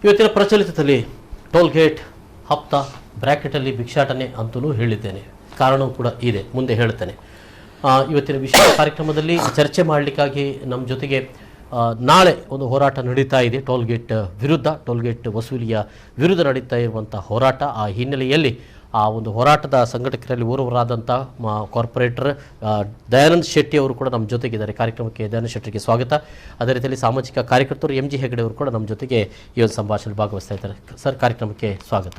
ಇವತ್ತಿನ ಪ್ರಚಲಿತದಲ್ಲಿ toll gate ಹಪ್ತಾ ಬ್ರ್ಯಾಕೆಟಲ್ಲಿ ಭಿಕ್ಷಾಟನೆ ಅಂತಲೂ ಹೇಳಿದ್ದೇನೆ. ಕಾರಣವೂ ಕೂಡ ಇದೆ, ಮುಂದೆ ಹೇಳ್ತೇನೆ. ಇವತ್ತಿನ ವಿಶೇಷ ಕಾರ್ಯಕ್ರಮದಲ್ಲಿ ಚರ್ಚೆ ಮಾಡಲಿಕ್ಕಾಗಿ ನಮ್ಮ ಜೊತೆಗೆ ನಾಳೆ ಒಂದು ಹೋರಾಟ ನಡೀತಾ ಇದೆ. ಟೋಲ್ಗೇಟ್ ವಿರುದ್ಧ, ಟೋಲ್ಗೇಟ್ ವಸೂಲಿಯ ವಿರುದ್ಧ ನಡೀತಾ ಇರುವಂಥ ಹೋರಾಟ. ಆ ಹಿನ್ನೆಲೆಯಲ್ಲಿ ಆ ಒಂದು ಹೋರಾಟದ ಸಂಘಟಕರಲ್ಲಿ ಓರ್ವರಾದಂಥ ಕಾರ್ಪೊರೇಟರ್ ದಯಾನಂದ್ ಶೆಟ್ಟಿ ಅವರು ಕೂಡ ನಮ್ಮ ಜೊತೆಗಿದ್ದಾರೆ. ಕಾರ್ಯಕ್ರಮಕ್ಕೆ ದಯಾನಂದ್ ಶೆಟ್ಟಿಗೆ ಸ್ವಾಗತ. ಅದೇ ರೀತಿಯಲ್ಲಿ ಸಾಮಾಜಿಕ ಕಾರ್ಯಕರ್ತರು MG ಹೆಗಡೆ ಅವರು ಕೂಡ ನಮ್ಮ ಜೊತೆಗೆ ಈ ಒಂದು ಸಂಭಾಷಣೆ ಭಾಗವಹಿಸ್ತಾ ಇದ್ದಾರೆ. ಸರ್, ಕಾರ್ಯಕ್ರಮಕ್ಕೆ ಸ್ವಾಗತ.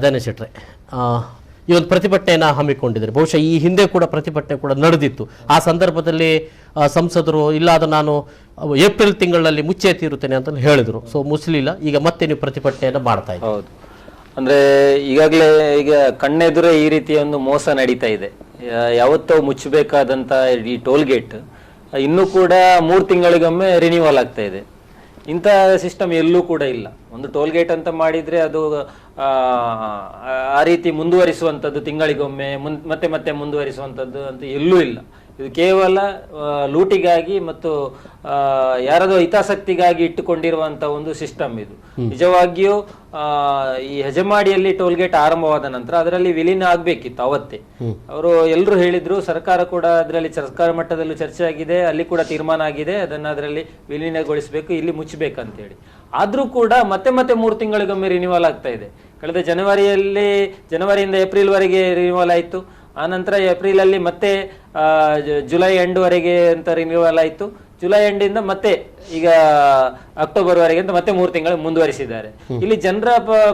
ದಯಾನಂದ್ ಶೆಟ್ರೆ, ಈ ಒಂದು ಪ್ರತಿಭಟನೆಯನ್ನು ಹಮ್ಮಿಕೊಂಡಿದ್ದಾರೆ. ಬಹುಶಃ ಈ ಹಿಂದೆ ಕೂಡ ಪ್ರತಿಭಟನೆ ಕೂಡ ನಡೆದಿತ್ತು. ಆ ಸಂದರ್ಭದಲ್ಲಿ ಸಂಸದರು ಇಲ್ಲ, ಅದು ನಾನು ಏಪ್ರಿಲ್ ತಿಂಗಳಲ್ಲಿ ಮುಚ್ಚೇತಿರುತ್ತೇನೆ ಅಂತ ಹೇಳಿದರು. ಸೊ ಮುಸ್ಲಿಲ್ಲ, ಈಗ ಮತ್ತೆ ನೀವು ಪ್ರತಿಭಟನೆಯನ್ನು ಮಾಡ್ತಾ ಇದ್ದೀವಿ. ಹೌದು, ಅಂದ್ರೆ ಈಗಾಗಲೇ ಈಗ ಕಣ್ಣೆದುರೇ ಈ ರೀತಿಯ ಒಂದು ಮೋಸ ನಡೀತಾ ಇದೆ. ಯಾವತ್ತೋ ಮುಚ್ಚಬೇಕಾದಂತ ಈ ಟೋಲ್ ಗೇಟ್ ಇನ್ನೂ ಕೂಡ 3 ತಿಂಗಳಿಗೊಮ್ಮೆ ರಿನ್ಯೂವಲ್ ಆಗ್ತಾ ಇದೆ. ಇಂಥ ಸಿಸ್ಟಮ್ ಎಲ್ಲೂ ಕೂಡ ಇಲ್ಲ. ಒಂದು ಟೋಲ್ ಗೇಟ್ ಅಂತ ಮಾಡಿದ್ರೆ ಅದು ಆ ರೀತಿ ಮುಂದುವರಿಸುವಂಥದ್ದು, ತಿಂಗಳಿಗೊಮ್ಮೆ ಮತ್ತೆ ಮತ್ತೆ ಮುಂದುವರಿಸುವಂಥದ್ದು ಅಂತ ಎಲ್ಲೂ ಇಲ್ಲ. ಇದು ಕೇವಲ ಲೂಟಿಗಾಗಿ ಮತ್ತು ಯಾರದೋ ಹಿತಾಸಕ್ತಿಗಾಗಿ ಇಟ್ಟುಕೊಂಡಿರುವಂತ ಒಂದು ಸಿಸ್ಟಮ್ ಇದು. ನಿಜವಾಗಿಯೂ ಈ ಹೆಜಮಾಡಿಯಲ್ಲಿ ಟೋಲ್ ಗೇಟ್ ಆರಂಭವಾದ ನಂತರ ಅದರಲ್ಲಿ ವಿಲೀನ ಆಗ್ಬೇಕಿತ್ತು ಅವತ್ತೇ. ಅವರು ಎಲ್ಲರೂ ಹೇಳಿದ್ರು, ಸರ್ಕಾರ ಕೂಡ ಅದರಲ್ಲಿ ಸರ್ಕಾರ ಮಟ್ಟದಲ್ಲೂ ಚರ್ಚೆ ಆಗಿದೆ, ಅಲ್ಲಿ ಕೂಡ ತೀರ್ಮಾನ ಆಗಿದೆ, ಅದನ್ನ ಅದರಲ್ಲಿ ವಿಲೀನಗೊಳಿಸಬೇಕು, ಇಲ್ಲಿ ಮುಚ್ಚಬೇಕಂತ ಹೇಳಿ. ಆದ್ರೂ ಕೂಡ ಮತ್ತೆ ಮತ್ತೆ 3 ತಿಂಗಳಿಗೊಮ್ಮೆ ರಿನ್ಯೂವಲ್ ಆಗ್ತಾ ಇದೆ. ಕಳೆದ ಜನವರಿಯಿಂದ ಏಪ್ರಿಲ್ ವರೆಗೆ ರಿನ್ಯೂವಲ್ ಆಯಿತು. ಆನಂತರ ಏಪ್ರಿಲ್ ಅಲ್ಲಿ ಮತ್ತೆ ಜುಲೈ ಎಂಡ್ ವರೆಗೆ ಅಂತ ರಿನ್ಯೂವಲ್ ಆಯಿತು. ಜುಲೈ ಎಂಡ್ ಇಂದ ಮತ್ತೆ ಈಗ ಅಕ್ಟೋಬರ್ ವರೆಗೆ ಅಂತ ಮತ್ತೆ 3 ತಿಂಗಳು ಮುಂದುವರಿಸಿದ್ದಾರೆ. ಇಲ್ಲಿ ಜನರ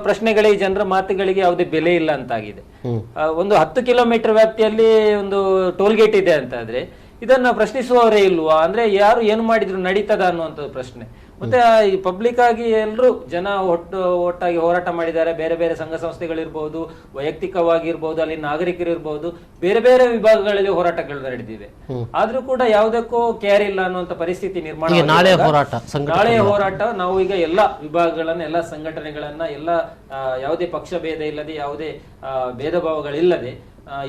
ಪ್ರಶ್ನೆಗಳಿಗೆ, ಜನರ ಮಾತುಗಳಿಗೆ ಯಾವುದೇ ಬೆಲೆ ಇಲ್ಲ ಅಂತಾಗಿದೆ. ಒಂದು 10 ಕಿಲೋಮೀಟರ್ ವ್ಯಾಪ್ತಿಯಲ್ಲಿ ಒಂದು ಟೋಲ್ ಗೇಟ್ ಇದೆ ಅಂತ ಆದ್ರೆ ಇದನ್ನ ಪ್ರಶ್ನಿಸುವವರೇ ಇಲ್ವಾ? ಅಂದ್ರೆ ಯಾರು ಏನು ಮಾಡಿದ್ರು ನಡೀತದ ಅನ್ನುವಂಥದ್ದು ಪ್ರಶ್ನೆ. ಮತ್ತೆ ಈ ಪಬ್ಲಿಕ್ ಆಗಿ ಎಲ್ಲರೂ ಜನ ಒಟ್ಟಾಗಿ ಹೋರಾಟ ಮಾಡಿದ್ದಾರೆ. ಬೇರೆ ಬೇರೆ ಸಂಘ ಸಂಸ್ಥೆಗಳಿರ್ಬಹುದು, ವೈಯಕ್ತಿಕವಾಗಿರ್ಬಹುದು, ಅಲ್ಲಿ ನಾಗರಿಕರು ಇರ್ಬಹುದು, ಬೇರೆ ಬೇರೆ ವಿಭಾಗಗಳಲ್ಲಿ ಹೋರಾಟಗಳು ನಡೆದಿವೆ. ಆದ್ರೂ ಕೂಡ ಯಾವುದಕ್ಕೂ ಕೇರ್ ಇಲ್ಲ ಅನ್ನುವಂತ ಪರಿಸ್ಥಿತಿ ನಿರ್ಮಾಣ. ನಾಳೆಯ ಹೋರಾಟ ನಾವು ಈಗ ಎಲ್ಲಾ ವಿಭಾಗಗಳನ್ನ, ಎಲ್ಲಾ ಸಂಘಟನೆಗಳನ್ನ, ಯಾವುದೇ ಪಕ್ಷ ಭೇದ ಇಲ್ಲದೆ, ಯಾವುದೇ ಭೇದ ಭಾವಗಳಿಲ್ಲದೆ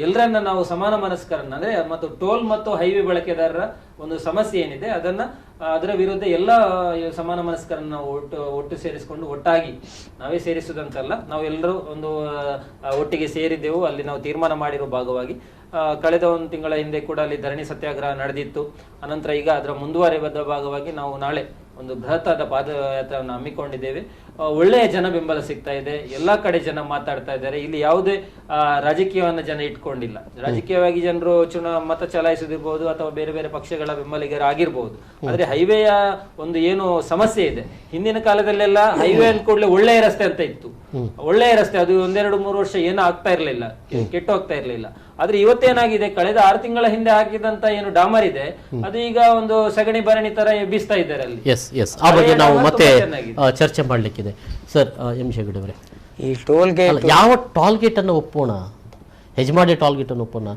ಎಲ್ಲರನ್ನ ನಾವು ಸಮಾನ ಮನಸ್ಕರನ್ನ, ಅಂದ್ರೆ ಮತ್ತು ಟೋಲ್ ಮತ್ತು ಹೈವೇ ಬಳಕೆದಾರರ ಒಂದು ಸಮಸ್ಯೆ ಏನಿದೆ ಅದರ ವಿರುದ್ಧ ಎಲ್ಲ ಸಮಾನ ಮನಸ್ಕರನ್ನ ಒಟ್ಟು ಸೇರಿಸಿಕೊಂಡು, ಒಟ್ಟಾಗಿ ನಾವೇ ಸೇರಿಸುವುದಂತಲ್ಲ, ನಾವೆಲ್ಲರೂ ಒಂದು ಒಟ್ಟಿಗೆ ಸೇರಿದ್ದೆವು. ಅಲ್ಲಿ ನಾವು ತೀರ್ಮಾನ ಮಾಡಿರೋ ಭಾಗವಾಗಿ ಕಳೆದ 1 ತಿಂಗಳ ಹಿಂದೆ ಕೂಡ ಅಲ್ಲಿ ಧರಣಿ ಸತ್ಯಾಗ್ರಹ ನಡೆದಿತ್ತು. ಅನಂತರ ಈಗ ಅದರ ಮುಂದುವರೆದ ಭಾಗವಾಗಿ ನಾವು ನಾಳೆ ಒಂದು ಬೃಹತ್ತಾದ ಪಾದಯಾತ್ರೆಯನ್ನು ಹಮ್ಮಿಕೊಂಡಿದ್ದೇವೆ. ಒಳ್ಳೆಯ ಜನ ಬೆಂಬಲ ಸಿಗ್ತಾ ಇದೆ. ಎಲ್ಲಾ ಕಡೆ ಜನ ಮಾತಾಡ್ತಾ ಇದ್ದಾರೆ. ಇಲ್ಲಿ ಯಾವುದೇ ರಾಜಕೀಯವನ್ನು ಜನ ಇಟ್ಕೊಂಡಿಲ್ಲ. ರಾಜಕೀಯವಾಗಿ ಜನರು ಮತ ಚಲಾಯಿಸುದಿರ್ಬೋದು ಅಥವಾ ಬೇರೆ ಬೇರೆ ಪಕ್ಷಗಳ ಬೆಂಬಲಿಗರಾಗಿರ್ಬೋದು. ಆದ್ರೆ ಹೈವೇಯ ಒಂದು ಏನು ಸಮಸ್ಯೆ ಇದೆ, ಹಿಂದಿನ ಕಾಲದಲ್ಲೆಲ್ಲ ಹೈವೇ ಅಂದ ಕೂಡಲೇ ಒಳ್ಳೆಯ ರಸ್ತೆ ಅಂತ ಇತ್ತು. ಒಳ್ಳೆಯ ರಸ್ತೆ, ಅದು 1-2-3 ವರ್ಷ ಏನೂ ಆಗ್ತಾ ಇರ್ಲಿಲ್ಲ, ಕೆಟ್ಟು ಹೋಗ್ತಾ ಇರ್ಲಿಲ್ಲ. ಆದ್ರೆ ಇವತ್ತೇನಾಗಿದೆ, ಕಳೆದ 6 ತಿಂಗಳ ಹಿಂದೆ ಹಾಕಿದಂತ ಏನು ಡಾಮರ್ ಇದೆ ಅದು ಈಗ ಒಂದು ಸಗಣಿ ಭರಣಿ ತರ ಎಬ್ಬಿಸ್ತಾ ಇದ್ದಾರೆ ಅಲ್ಲಿ. ಆ ಬಗ್ಗೆ ನಾವು ಮತ್ತೆ ಚರ್ಚೆ ಮಾಡ್ಲಿಕ್ಕಿದೆ. ಸರ್, MG ಹೆಗಡೆ ಅವರೇ, ಈ ಟೋಲ್ ಗೇಟ್, ಯಾವ ಟೋಲ್ ಗೇಟ್ ಅನ್ನು ಒಪ್ಪೋಣ? ಹೆಜಮಾಡಿ ಟೋಲ್ ಗೇಟ್ ಅನ್ನು ಒಪ್ಪೋಣ?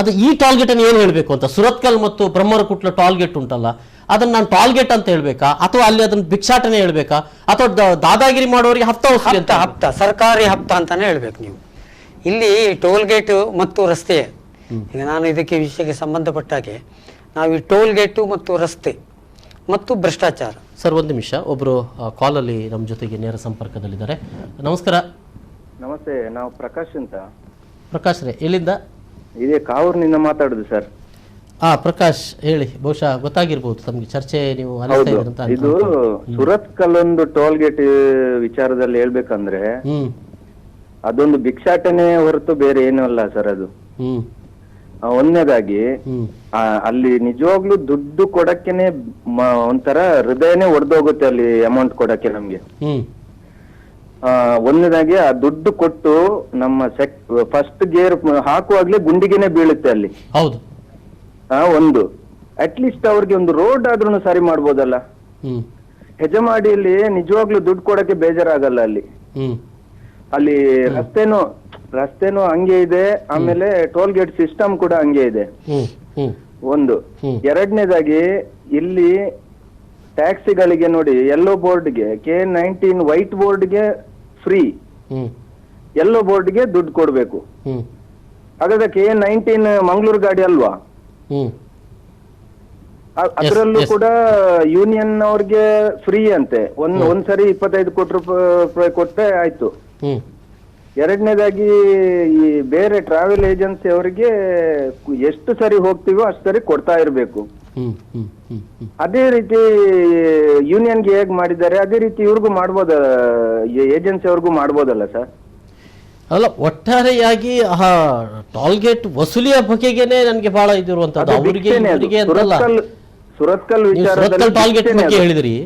ಅದು ಈ ಟೋಲ್ ಗೇಟ್ ಅನ್ನು ಏನು ಹೇಳ್ಬೇಕು ಅಂತ, ಸುರತ್ಕಲ್ ಮತ್ತು ಬ್ರಹ್ಮರಕುಟ್ಲ ಟೋಲ್ ಗೇಟ್ ಉಂಟಲ್ಲ, ಅದನ್ನ ನಾನು ಟೋಲ್ ಗೇಟ್ ಅಂತ ಹೇಳ್ಬೇಕಾ, ಅಥವಾ ಅಲ್ಲಿ ಅದನ್ನ ಭಿಕ್ಷಾಟನೆ ಹೇಳ್ಬೇಕಾ, ಅಥವಾ ದಾದಾಗಿರಿ ಮಾಡೋರಿಗೆ ಹಪ್ತಾ ಸರ್ಕಾರಿ ಹಪ್ತಾ ಅಂತಾನೆ ಹೇಳ್ಬೇಕು ನೀವು. ಇಲ್ಲಿ ಟೋಲ್ ಗೇಟ್ ಮತ್ತು ರಸ್ತೆ, ಈಗ ನಾನು ಇದಕ್ಕೆ ವಿಷಯಕ್ಕೆ ಸಂಬಂಧಪಟ್ಟಾಗೆ ನಾವು ಈ ಟೋಲ್ ಗೇಟು ಮತ್ತು ರಸ್ತೆ ಮತ್ತು ಭ್ರಷ್ಟಾಚಾರ. ಸರ್, 1 ನಿಮಿಷ, ಒಬ್ರು ಕಾಲಲ್ಲಿ ನಮ್ಮ ಜೊತೆಗೆ ನೇರ ಸಂಪರ್ಕದಲ್ಲಿದ್ದಾರೆ. ನಮಸ್ಕಾರ. ನಮಸ್ತೆ, ನಾವು ಪ್ರಕಾಶ್ ಅಂತ. ಪ್ರಕಾಶ್ ರೇ, ಎಲ್ಲಿಂದ? ಇದೇ ಕಾವೂರಿನಿಂದ ಮಾತಾಡುದು ಸರ್. ಪ್ರಕಾಶ್ ಹೇಳಿ. ಬಹುಶಃ ಗೊತ್ತಾಗಿರ್ಬೋದು ತಮ್ಗೆ, ಚರ್ಚೆ ನೀವು ಇದು ಸುರತ್ಕಲ್ ಒಂದು ಟೋಲ್ ಗೇಟ್ ವಿಚಾರದಲ್ಲಿ ಹೇಳ್ಬೇಕಂದ್ರೆ ಅದೊಂದು ಭಿಕ್ಷಾಟನೆ ಹೊರತು ಬೇರೆ ಏನೂ ಅಲ್ಲ ಸರ್. ಅದು ಒಂದನೇದಾಗಿ ಅಲ್ಲಿ ನಿಜವಾಗ್ಲೂ ದುಡ್ಡು ಕೊಡಕ್ಕೆನೆ ಒಂಥರ ಹೃದಯನೇ ಒಡೆದೋಗುತ್ತೆ ಅಲ್ಲಿ ಅಮೌಂಟ್ ಕೊಡಕ್ಕೆ ನಮ್ಗೆ. ಒಂದನೇದಾಗಿ ಆ ದುಡ್ಡು ಕೊಟ್ಟು ನಮ್ಮ ಫಸ್ಟ್ ಗೇರ್ ಹಾಕುವಾಗ್ಲೇ ಗುಂಡಿಗೆನೆ ಬೀಳುತ್ತೆ ಅಲ್ಲಿ. ಹೌದು. ಒಂದು ಅಟ್ಲೀಸ್ಟ್ ಅವ್ರಿಗೆ ಒಂದು ರೋಡ್ ಆದ್ರೂ ಸರಿ ಮಾಡ್ಬೋದಲ್ಲ. ಹೆಜಮಾಡಿಯಲ್ಲಿ ನಿಜವಾಗ್ಲೂ ದುಡ್ಡು ಕೊಡಕ್ಕೆ ಬೇಜಾರಾಗಲ್ಲ ಅಲ್ಲಿ. ಅಲ್ಲಿ ರಸ್ತೆನೂ ಹಂಗೆ ಇದೆ, ಆಮೇಲೆ ಟೋಲ್ ಗೇಟ್ ಸಿಸ್ಟಮ್ ಕೂಡ ಹಂಗೆ ಇದೆ. ಒಂದು. ಎರಡನೇದಾಗಿ ಇಲ್ಲಿ ಟ್ಯಾಕ್ಸಿಗಳಿಗೆ ನೋಡಿ, ಯೆಲ್ಲೋ ಬೋರ್ಡ್ಗೆ K19 ವೈಟ್ ಬೋರ್ಡ್ಗೆ ಫ್ರೀ, ಯೆಲ್ಲೋ ಬೋರ್ಡ್ಗೆ ದುಡ್ಡು ಕೊಡ್ಬೇಕು. ಹಾಗಾದ್ರೆ K19 ಮಂಗಳೂರು ಗಾಡಿ ಅಲ್ವಾ? ಅದರಲ್ಲೂ ಕೂಡ ಯೂನಿಯನ್ ಅವ್ರಿಗೆ ಫ್ರೀ ಅಂತೆ. ಒಂದ್ಸರಿ 25 ಕೋಟಿ ರೂಪಾಯಿ ಕೊಟ್ಟರೆ ಆಯ್ತು. ಎರಡನೇದಾಗಿ ಈ ಬೇರೆ ಟ್ರಾವೆಲ್ ಏಜೆನ್ಸಿ ಅವರಿಗೆ ಎಷ್ಟು ಸರಿ ಹೋಗ್ತೀವೋ ಅಷ್ಟು ಸರಿ ಕೊಡ್ತಾ ಇರ್ಬೇಕು. ಅದೇ ರೀತಿ ಯೂನಿಯನ್ಗೆ ಹೇಗ್ ಮಾಡಿದ್ದಾರೆ ಅದೇ ರೀತಿ ಇವ್ರಿಗೂ ಮಾಡ್ಬೋದ, ಏಜೆನ್ಸಿ ಅವ್ರಿಗೂ ಮಾಡ್ಬೋದಲ್ಲ ಸರ್? ಅಲ್ಲ, ಒಟ್ಟಾರೆಯಾಗಿ ಟೋಲ್ ಗೇಟ್ ವಸೂಲಿಯ ಬಗೆಗೆನೆ ನನಗೆ ಬಹಳ ಇದಿರುವಂತದ್ದು. ಅವರಿಗೆ ಸುರತ್ಕಲ್ ಟೋಲ್ ಗೇಟ್ ಬಗ್ಗೆ ಹೇಳಿದ್ರಿ.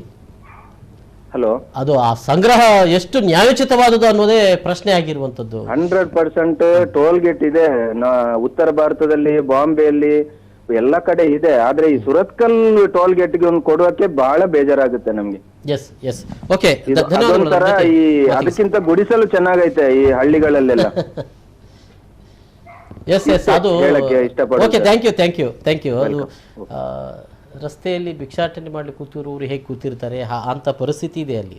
ಹಲೋ, ಅದು ಆ ಸಂಗ್ರಹ ಎಷ್ಟು ನ್ಯಾಯೋಚಿತವಾದದ್ದು ಅನ್ನೋದೇ ಪ್ರಶ್ನೆ ಆಗಿರುವಂತದ್ದು. 100% ಟೋಲ್ ಗೇಟ್ ಇದೆ. ಉತ್ತರ ಭಾರತದಲ್ಲಿ, ಬಾಂಬೆಯಲ್ಲಿ ಎಲ್ಲ ಕಡೆ ಇದೆ. ಆದ್ರೆ ಈ ಸುರತ್ಕಲ್ ಟೋಲ್ ಗೇಟ್ಗೆ ಒಂದು ಕೊಡುವಕ್ಕೆ ಬಹಳ ಬೇಜಾರಾಗುತ್ತೆ ನಮ್ಗೆ. ಓಕೆ, ಅದೊಂಥರ ಈ ಅದಕ್ಕಿಂತ ಗುಡಿಸಲು ಚೆನ್ನಾಗೈತೆ ಈ ಹಳ್ಳಿಗಳಲ್ಲೆಲ್ಲ. ಅದು ಓಕೆ, ಥ್ಯಾಂಕ್ ಯು. ಅದು ರಸ್ತೆಯಲ್ಲಿ ಭಿಕ್ಷಾಟನೆ ಮಾಡ್ಲಿಕ್ಕೆ ಕೂತಿರೋರು ಹೇಗೆ ಕೂತಿರ್ತಾರೆ ಅಂತ ಪರಿಸ್ಥಿತಿ ಇದೆ ಅಲ್ಲಿ.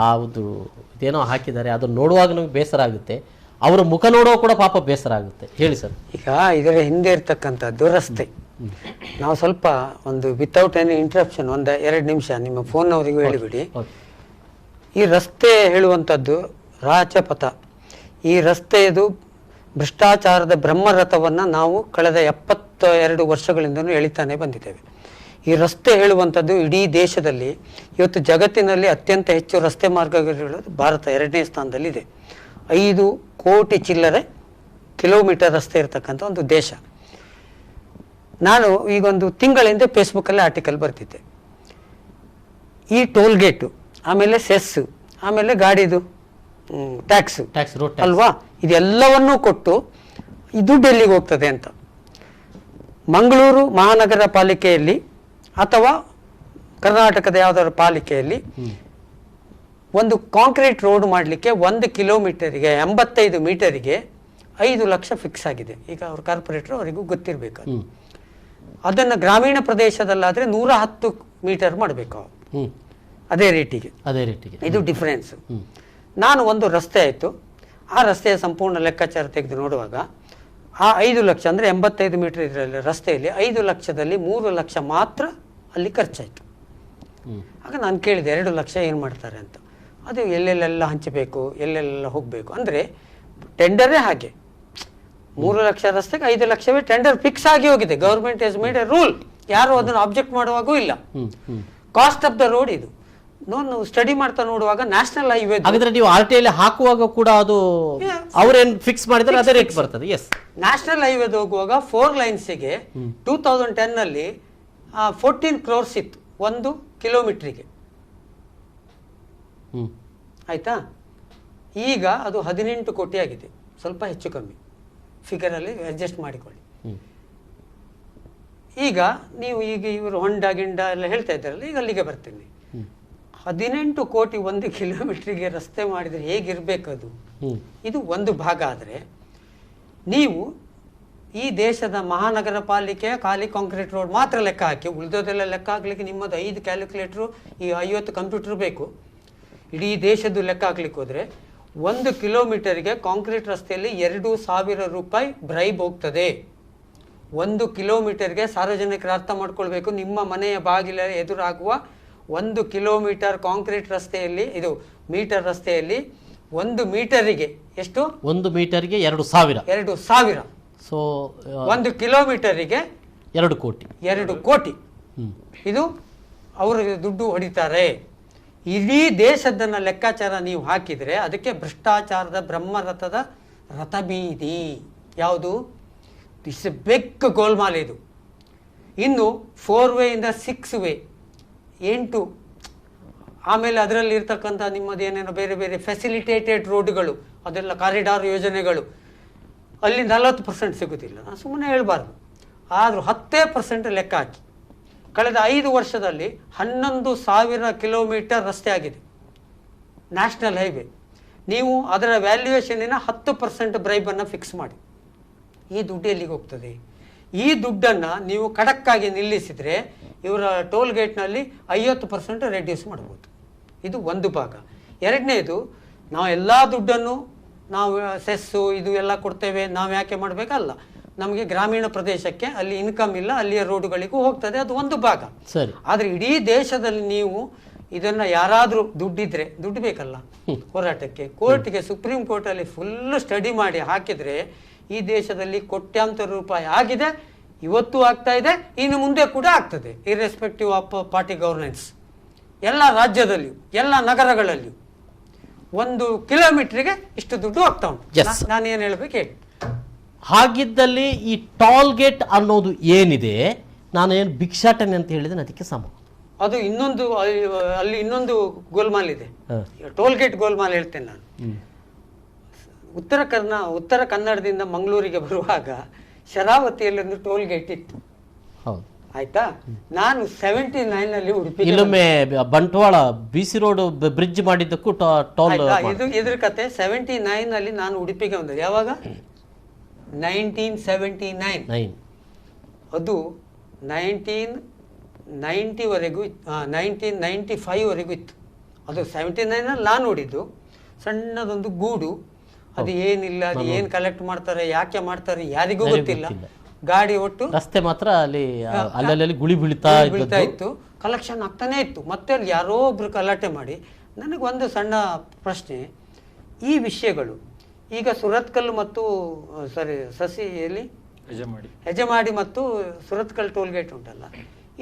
ಆ ಒಂದು ಇದೇನೋ ಹಾಕಿದ್ದಾರೆ, ಅದನ್ನು ನೋಡುವಾಗ ನಮಗೆ ಬೇಸರ ಆಗುತ್ತೆ. ಅವರ ಮುಖ ನೋಡುವ ಕೂಡ ಪಾಪ ಬೇಸರ ಆಗುತ್ತೆ. ಹೇಳಿ ಸರ್. ಈಗ ಇದರ ಹಿಂದೆ ಇರ್ತಕ್ಕಂಥದ್ದು ರಸ್ತೆ. ನಾವು ಸ್ವಲ್ಪ ಒಂದು ವಿತೌಟ್ ಎನಿ ಇಂಟ್ರಪ್ಷನ್ 1-2 ನಿಮಿಷ ನಿಮ್ಮ ಫೋನ್ ಅವರಿಗೂ ಹೇಳಿಬಿಡಿ. ಈ ರಸ್ತೆ ಹೇಳುವಂಥದ್ದು ರಾಜಪಥ. ಈ ರಸ್ತೆಯದು ಭ್ರಷ್ಟಾಚಾರದ ಬ್ರಹ್ಮರಥವನ್ನು ನಾವು ಕಳೆದ 72 ವರ್ಷಗಳಿಂದಲೂ ಎಳಿತಾನೆ ಬಂದಿದ್ದೇವೆ. ಈ ರಸ್ತೆ ಹೇಳುವಂಥದ್ದು ಇಡೀ ದೇಶದಲ್ಲಿ ಇವತ್ತು ಜಗತ್ತಿನಲ್ಲಿ ಅತ್ಯಂತ ಹೆಚ್ಚು ರಸ್ತೆ ಮಾರ್ಗಗಳು ಭಾರತ 2ನೇ ಸ್ಥಾನದಲ್ಲಿದೆ. 5 ಕೋಟಿ ಚಿಲ್ಲರೆ ಕಿಲೋಮೀಟರ್ ರಸ್ತೆ ಇರತಕ್ಕಂಥ ಒಂದು ದೇಶ. ನಾನು ಈಗೊಂದು ತಿಂಗಳ ಹಿಂದೆ ಫೇಸ್ಬುಕ್ಕಲ್ಲಿ ಆರ್ಟಿಕಲ್ ಬರ್ತಿದ್ದೆ. ಈ ಟೋಲ್ ಗೇಟು, ಆಮೇಲೆ ಸೆಸ್ಸು, ಆಮೇಲೆ ಗಾಡಿದು ಟ್ಯಾಕ್ಸು ಅಲ್ವಾ, ಇದೆಲ್ಲವನ್ನೂ ಕೊಟ್ಟು ಇದು ಡೆಲ್ಲಿಗೆ ಹೋಗ್ತದೆ ಅಂತ. ಮಂಗಳೂರು ಮಹಾನಗರ ಪಾಲಿಕೆಯಲ್ಲಿ ಅಥವಾ ಕರ್ನಾಟಕದ ಯಾವುದಾದ್ರು ಪಾಲಿಕೆಯಲ್ಲಿ ಒಂದು ಕಾಂಕ್ರೀಟ್ ರೋಡ್ ಮಾಡಲಿಕ್ಕೆ 1 ಕಿಲೋಮೀಟರಿಗೆ 85 ಮೀಟರಿಗೆ 5 ಲಕ್ಷ ಫಿಕ್ಸ್ ಆಗಿದೆ. ಈಗ ಅವ್ರ ಕಾರ್ಪೊರೇಟರ್ ಅವರಿಗೂ ಗೊತ್ತಿರಬೇಕು. ಅದನ್ನು ಗ್ರಾಮೀಣ ಪ್ರದೇಶದಲ್ಲಾದರೆ 110 ಮೀಟರ್ ಮಾಡಬೇಕು ಅದೇ ರೇಟಿಗೆ. ಇದು ಡಿಫರೆನ್ಸ್. ನಾನು ಒಂದು ರಸ್ತೆ ಆಯಿತು, ಆ ರಸ್ತೆಯ ಸಂಪೂರ್ಣ ಲೆಕ್ಕಾಚಾರ ತೆಗೆದು ನೋಡುವಾಗ ಆ 5 ಲಕ್ಷ ಅಂದರೆ 85 ಮೀಟರ್ ಇದರಲ್ಲಿ ರಸ್ತೆಯಲ್ಲಿ 5 ಲಕ್ಷದಲ್ಲಿ 3 ಲಕ್ಷ ಮಾತ್ರ ಅಲ್ಲಿ ಖರ್ಚಾಯಿತು. ಆಗ ನಾನು ಕೇಳಿದೆ 2 ಲಕ್ಷ ಏನು ಮಾಡ್ತಾರೆ ಅಂತ. ಅದು ಎಲ್ಲೆಲ್ಲೆಲ್ಲ ಹಂಚಬೇಕು, ಎಲ್ಲೆಲ್ಲ ಹೋಗಬೇಕು ಅಂದರೆ ಟೆಂಡರೇ ಹಾಗೆ. 3 ಲಕ್ಷ ರಸ್ತೆಗೆ 5 ಲಕ್ಷವೇ ಟೆಂಡರ್ ಫಿಕ್ಸ್ ಆಗಿ ಹೋಗಿದೆ. Government has made A rule. ಯಾರು ಅದನ್ನು ಆಬ್ಜೆಕ್ಟ್ ಮಾಡುವಾಗೂ ಇಲ್ಲ. ಕಾಸ್ಟ್ ಆಫ್ ದ ರೋಡ್ ಇದು. ನಾವು ಸ್ಟಡಿ ಮಾಡ್ತಾ ನೋಡುವಾಗ ನ್ಯಾಷನಲ್ ಹೈವೇ, ಹಾಗಾದ್ರೆ ನೀವು RTI ಹಾಕುವಾಗ ಕೂಡ ಅದು ಅವರೇನು ಫಿಕ್ಸ್ ಮಾಡಿದ್ರೆ ಅದೇ ರೇಟ್ ಬರ್ತದೆ. ನ್ಯಾಷನಲ್ ಹೈವೇದ ಹೋಗುವಾಗ 4 ಲೈನ್ಸಿಗೆ 2010 ನಲ್ಲಿ 14 crores ಇತ್ತು 1 ಕಿಲೋಮೀಟ್ರಿಗೆ. ಆಯ್ತಾ, ಈಗ ಅದು 18 ಕೋಟಿ ಆಗಿದೆ. ಸ್ವಲ್ಪ ಹೆಚ್ಚು ಕಮ್ಮಿ ಫಿಗರಲ್ಲಿ ಅಡ್ಜಸ್ಟ್ ಮಾಡಿಕೊಳ್ಳಿ. ಈಗ ನೀವು ಇವರು ಹೊಂಡ ಗಿಂಡ ಎಲ್ಲ ಹೇಳ್ತಾ ಇದ್ದಾರಲ್ಲ, ಈಗ ಅಲ್ಲಿಗೆ ಬರ್ತೀನಿ. 18 ಕೋಟಿ 1 ಕಿಲೋಮೀಟ್ರಿಗೆ ರಸ್ತೆ ಮಾಡಿದರೆ ಹೇಗಿರ್ಬೇಕದು? ಇದು ಒಂದು ಭಾಗ. ಆದರೆ ನೀವು ಈ ದೇಶದ ಮಹಾನಗರ ಪಾಲಿಕೆ ಖಾಲಿ ಕಾಂಕ್ರೀಟ್ ರೋಡ್ ಮಾತ್ರ ಲೆಕ್ಕ ಹಾಕಿ, ಉಳಿದೋದೆಲ್ಲ ಲೆಕ್ಕ ಹಾಕ್ಲಿಕ್ಕೆ ನಿಮ್ಮದು 5 ಕ್ಯಾಲ್ಕುಲೇಟ್ರು, ಈ 50 ಕಂಪ್ಯೂಟರ್ ಬೇಕು. ಇಡೀ ದೇಶದ್ದು ಲೆಕ್ಕ ಹಾಕ್ಲಿಕ್ಕೆ ಹೋದರೆ 1 ಕಿಲೋಮೀಟರ್ಗೆ ಕಾಂಕ್ರೀಟ್ ರಸ್ತೆಯಲ್ಲಿ 2,000 ರೂಪಾಯಿ ಬ್ರೈಬ್ ಹೋಗ್ತದೆ. 1 ಕಿಲೋಮೀಟರ್ಗೆ ಸಾರ್ವಜನಿಕರು ಅರ್ಥ ಮಾಡ್ಕೊಳ್ಬೇಕು. ನಿಮ್ಮ ಮನೆಯ ಬಾಗಿಲ ಎದುರಾಗುವ 1 ಕಿಲೋಮೀಟರ್ ಕಾಂಕ್ರೀಟ್ ರಸ್ತೆಯಲ್ಲಿ, ಇದು ಮೀಟರ್ ರಸ್ತೆಯಲ್ಲಿ 1 ಮೀಟರಿಗೆ ಎಷ್ಟು? 1 ಮೀಟರ್ಗೆ 2,000. 2,000. ಸೊ 1 ಕಿಲೋಮೀಟರಿಗೆ 2 ಕೋಟಿ. 2 ಕೋಟಿ. ಇದು ಅವರು ದುಡ್ಡು ಹೊಡಿತಾರೆ. ಇಡೀ ದೇಶದನ್ನ ಲೆಕ್ಕಾಚಾರ ನೀವು ಹಾಕಿದರೆ ಅದಕ್ಕೆ ಭ್ರಷ್ಟಾಚಾರದ ಬ್ರಹ್ಮರಥದ ರಥಬೀದಿ. ಯಾವುದು? ಇಟ್ಸ್ ಎ ಬೆಗ್ ಗೋಲ್ಮಾಲ್ ಇದು. ಇನ್ನು 4 ವೇಯಿಂದ 6 ವೇ 8, ಆಮೇಲೆ ಅದರಲ್ಲಿ ಇರ್ತಕ್ಕಂಥ ನಿಮ್ಮದೇನೇನೋ ಬೇರೆ ಬೇರೆ ಫೆಸಿಲಿಟೇಟೆಡ್ ರೋಡ್ಗಳು, ಅದೆಲ್ಲ ಕಾರಿಡಾರ್ ಯೋಜನೆಗಳು, ಅಲ್ಲಿ 40% ಸಿಗೋದಿಲ್ಲ. ನಾನು ಸುಮ್ಮನೆ ಹೇಳ್ಬಾರ್ದು. ಆದರೂ 10% ಲೆಕ್ಕ ಹಾಕಿ ಕಳೆದ 5 ವರ್ಷದಲ್ಲಿ 11,000 ಕಿಲೋಮೀಟರ್ ರಸ್ತೆ ಆಗಿದೆ ನ್ಯಾಷನಲ್ ಹೈವೇ. ನೀವು ಅದರ ವ್ಯಾಲ್ಯೂಯೇಷನ್ನಿನ 10% ಬ್ರೈಬನ್ನು ಫಿಕ್ಸ್ ಮಾಡಿ. ಈ ದುಡ್ಡು ಎಲ್ಲಿಗೆ ಹೋಗ್ತದೆ? ಈ ದುಡ್ಡನ್ನು ನೀವು ಖಡಕ್ಕಾಗಿ ನಿಲ್ಲಿಸಿದರೆ ಇವರ ಟೋಲ್ ಗೇಟ್ನಲ್ಲಿ 50% ರೆಡ್ಯೂಸ್ ಮಾಡ್ಬೋದು. ಇದು ಒಂದು ಭಾಗ. ಎರಡನೇದು, ನಾವು ಎಲ್ಲ ದುಡ್ಡನ್ನು ನಾವು ಸೆಸ್ಸು ಇದು ಎಲ್ಲ ಕೊಡ್ತೇವೆ, ನಾವು ಯಾಕೆ ಮಾಡಬೇಕಲ್ಲ. ನಮಗೆ ಗ್ರಾಮೀಣ ಪ್ರದೇಶಕ್ಕೆ ಅಲ್ಲಿ ಇನ್ಕಮ್ ಇಲ್ಲ, ಅಲ್ಲಿಯ ರೋಡುಗಳಿಗೂ ಹೋಗ್ತದೆ, ಅದು ಒಂದು ಭಾಗ. ಸರಿ. ಆದರೆ ಇಡೀ ದೇಶದಲ್ಲಿ ನೀವು ಇದನ್ನು ಯಾರಾದರೂ ದುಡ್ಡು ಬೇಕಲ್ಲ ಹೋರಾಟಕ್ಕೆ, ಕೋರ್ಟ್ಗೆ ಸುಪ್ರೀಂ ಕೋರ್ಟಲ್ಲಿ ಫುಲ್ ಸ್ಟಡಿ ಮಾಡಿ ಹಾಕಿದರೆ ಈ ದೇಶದಲ್ಲಿ ಕೋಟ್ಯಾಂತರ ರೂಪಾಯಿ ಆಗಿದೆ, ಇವತ್ತು ಆಗ್ತಾ ಇದೆ, ಇನ್ನು ಮುಂದೆ ಕೂಡ ಆಗ್ತದೆ, ಇರ್ರೆಸ್ಪೆಕ್ಟಿವ್ ಆಫ್ ಪಾರ್ಟಿ ಗವರ್ನೆನ್ಸ್. ಎಲ್ಲ ರಾಜ್ಯದಲ್ಲಿಯೂ ಎಲ್ಲ ನಗರಗಳಲ್ಲಿಯೂ 1 ಕಿಲೋಮೀಟರ್ಗೆ ಇಷ್ಟು ದುಡ್ಡು ಆಗ್ತಾ ಉಂಟು. ನಾನು ಏನು ಹೇಳ್ಬೇಕು ಹೇಳಿ. ಹಾಗಿದ್ದಲ್ಲಿ ಈ ಟೋಲ್ ಗೇಟ್ ಅನ್ನೋದು ಏನಿದೆ, ನಾನು ಏನು ಭಿಕ್ಷಾಟನೆ ಅಂತ ಹೇಳಿದ್ರೆ ಅದಕ್ಕೆ ಸಮ. ಅದು ಇನ್ನೊಂದು ಅಲ್ಲಿ ಇನ್ನೊಂದು ಗೋಲ್ಮಾಲ್ ಇದೆ, ಟೋಲ್ ಗೇಟ್ ಗೋಲ್ಮಾಲ್ ಹೇಳ್ತೇನೆ ನಾನು. ಉತ್ತರ ಕನ್ನಡದಿಂದ ಮಂಗಳೂರಿಗೆ ಬರುವಾಗ ಶರಾವತಿಯಲ್ಲಿ ಒಂದು ಟೋಲ್ ಗೇಟ್ ಇತ್ತು, ಆಯ್ತಾ. ನಾನು 79ನಲ್ಲಿ ಉಡುಪಿ, ಇಲ್ಲೊಮ್ಮೆ ಬಂಟ್ವಾಳ BC ರೋಡ್ ಬ್ರಿಡ್ಜ್ ಮಾಡಿದ್ದಕ್ಕೂ ಟೋಲ್. ಇದ್ರ ಕತೆ 79ನಲ್ಲಿ ನಾನು ಉಡುಪಿಗೆ ಬಂದದ್ದು. ಯಾವಾಗ? 1979. ಅದು 1990ವರೆಗೂ 1995ವರೆಗೂ ಇತ್ತು. ಅದು 79ನಲ್ಲಿ ನಾನು ನೋಡಿದ್ದು. ಸಣ್ಣದೊಂದು ಗೂಡು, ಅದು ಏನಿಲ್ಲ, ಅದು ಏನು ಕಲೆಕ್ಟ್ ಮಾಡ್ತಾರೆ, ಯಾಕೆ ಮಾಡ್ತಾರೆ, ಯಾರಿಗೂ ಗೊತ್ತಿಲ್ಲ. ಗಾಡಿ ಒಟ್ಟು ರಸ್ತೆ ಮಾತ್ರ ಅಲ್ಲಿ ಅಲ್ಲಲ್ಲಿ ಗುಳಿ ಬೀಳ್ತಾ ಇತ್ತು, ಕಲೆಕ್ಷನ್ ಆಗ್ತಾನೆ ಇತ್ತು. ಮತ್ತೆ ಅಲ್ಲಿ ಯಾರೋ ಒಬ್ರು ಗಲಾಟೆ ಮಾಡಿ. ನನಗೊಂದು ಸಣ್ಣ ಪ್ರಶ್ನೆ, ಈ ವಿಷಯಗಳು ಈಗ ಸುರತ್ಕಲ್ ಮತ್ತು ಸಸಿಯಲ್ಲಿ ಹೆಜಮಾಡಿ ಮತ್ತು ಸುರತ್ಕಲ್ ಟೋಲ್ ಗೇಟ್ ಉಂಟಲ್ಲ,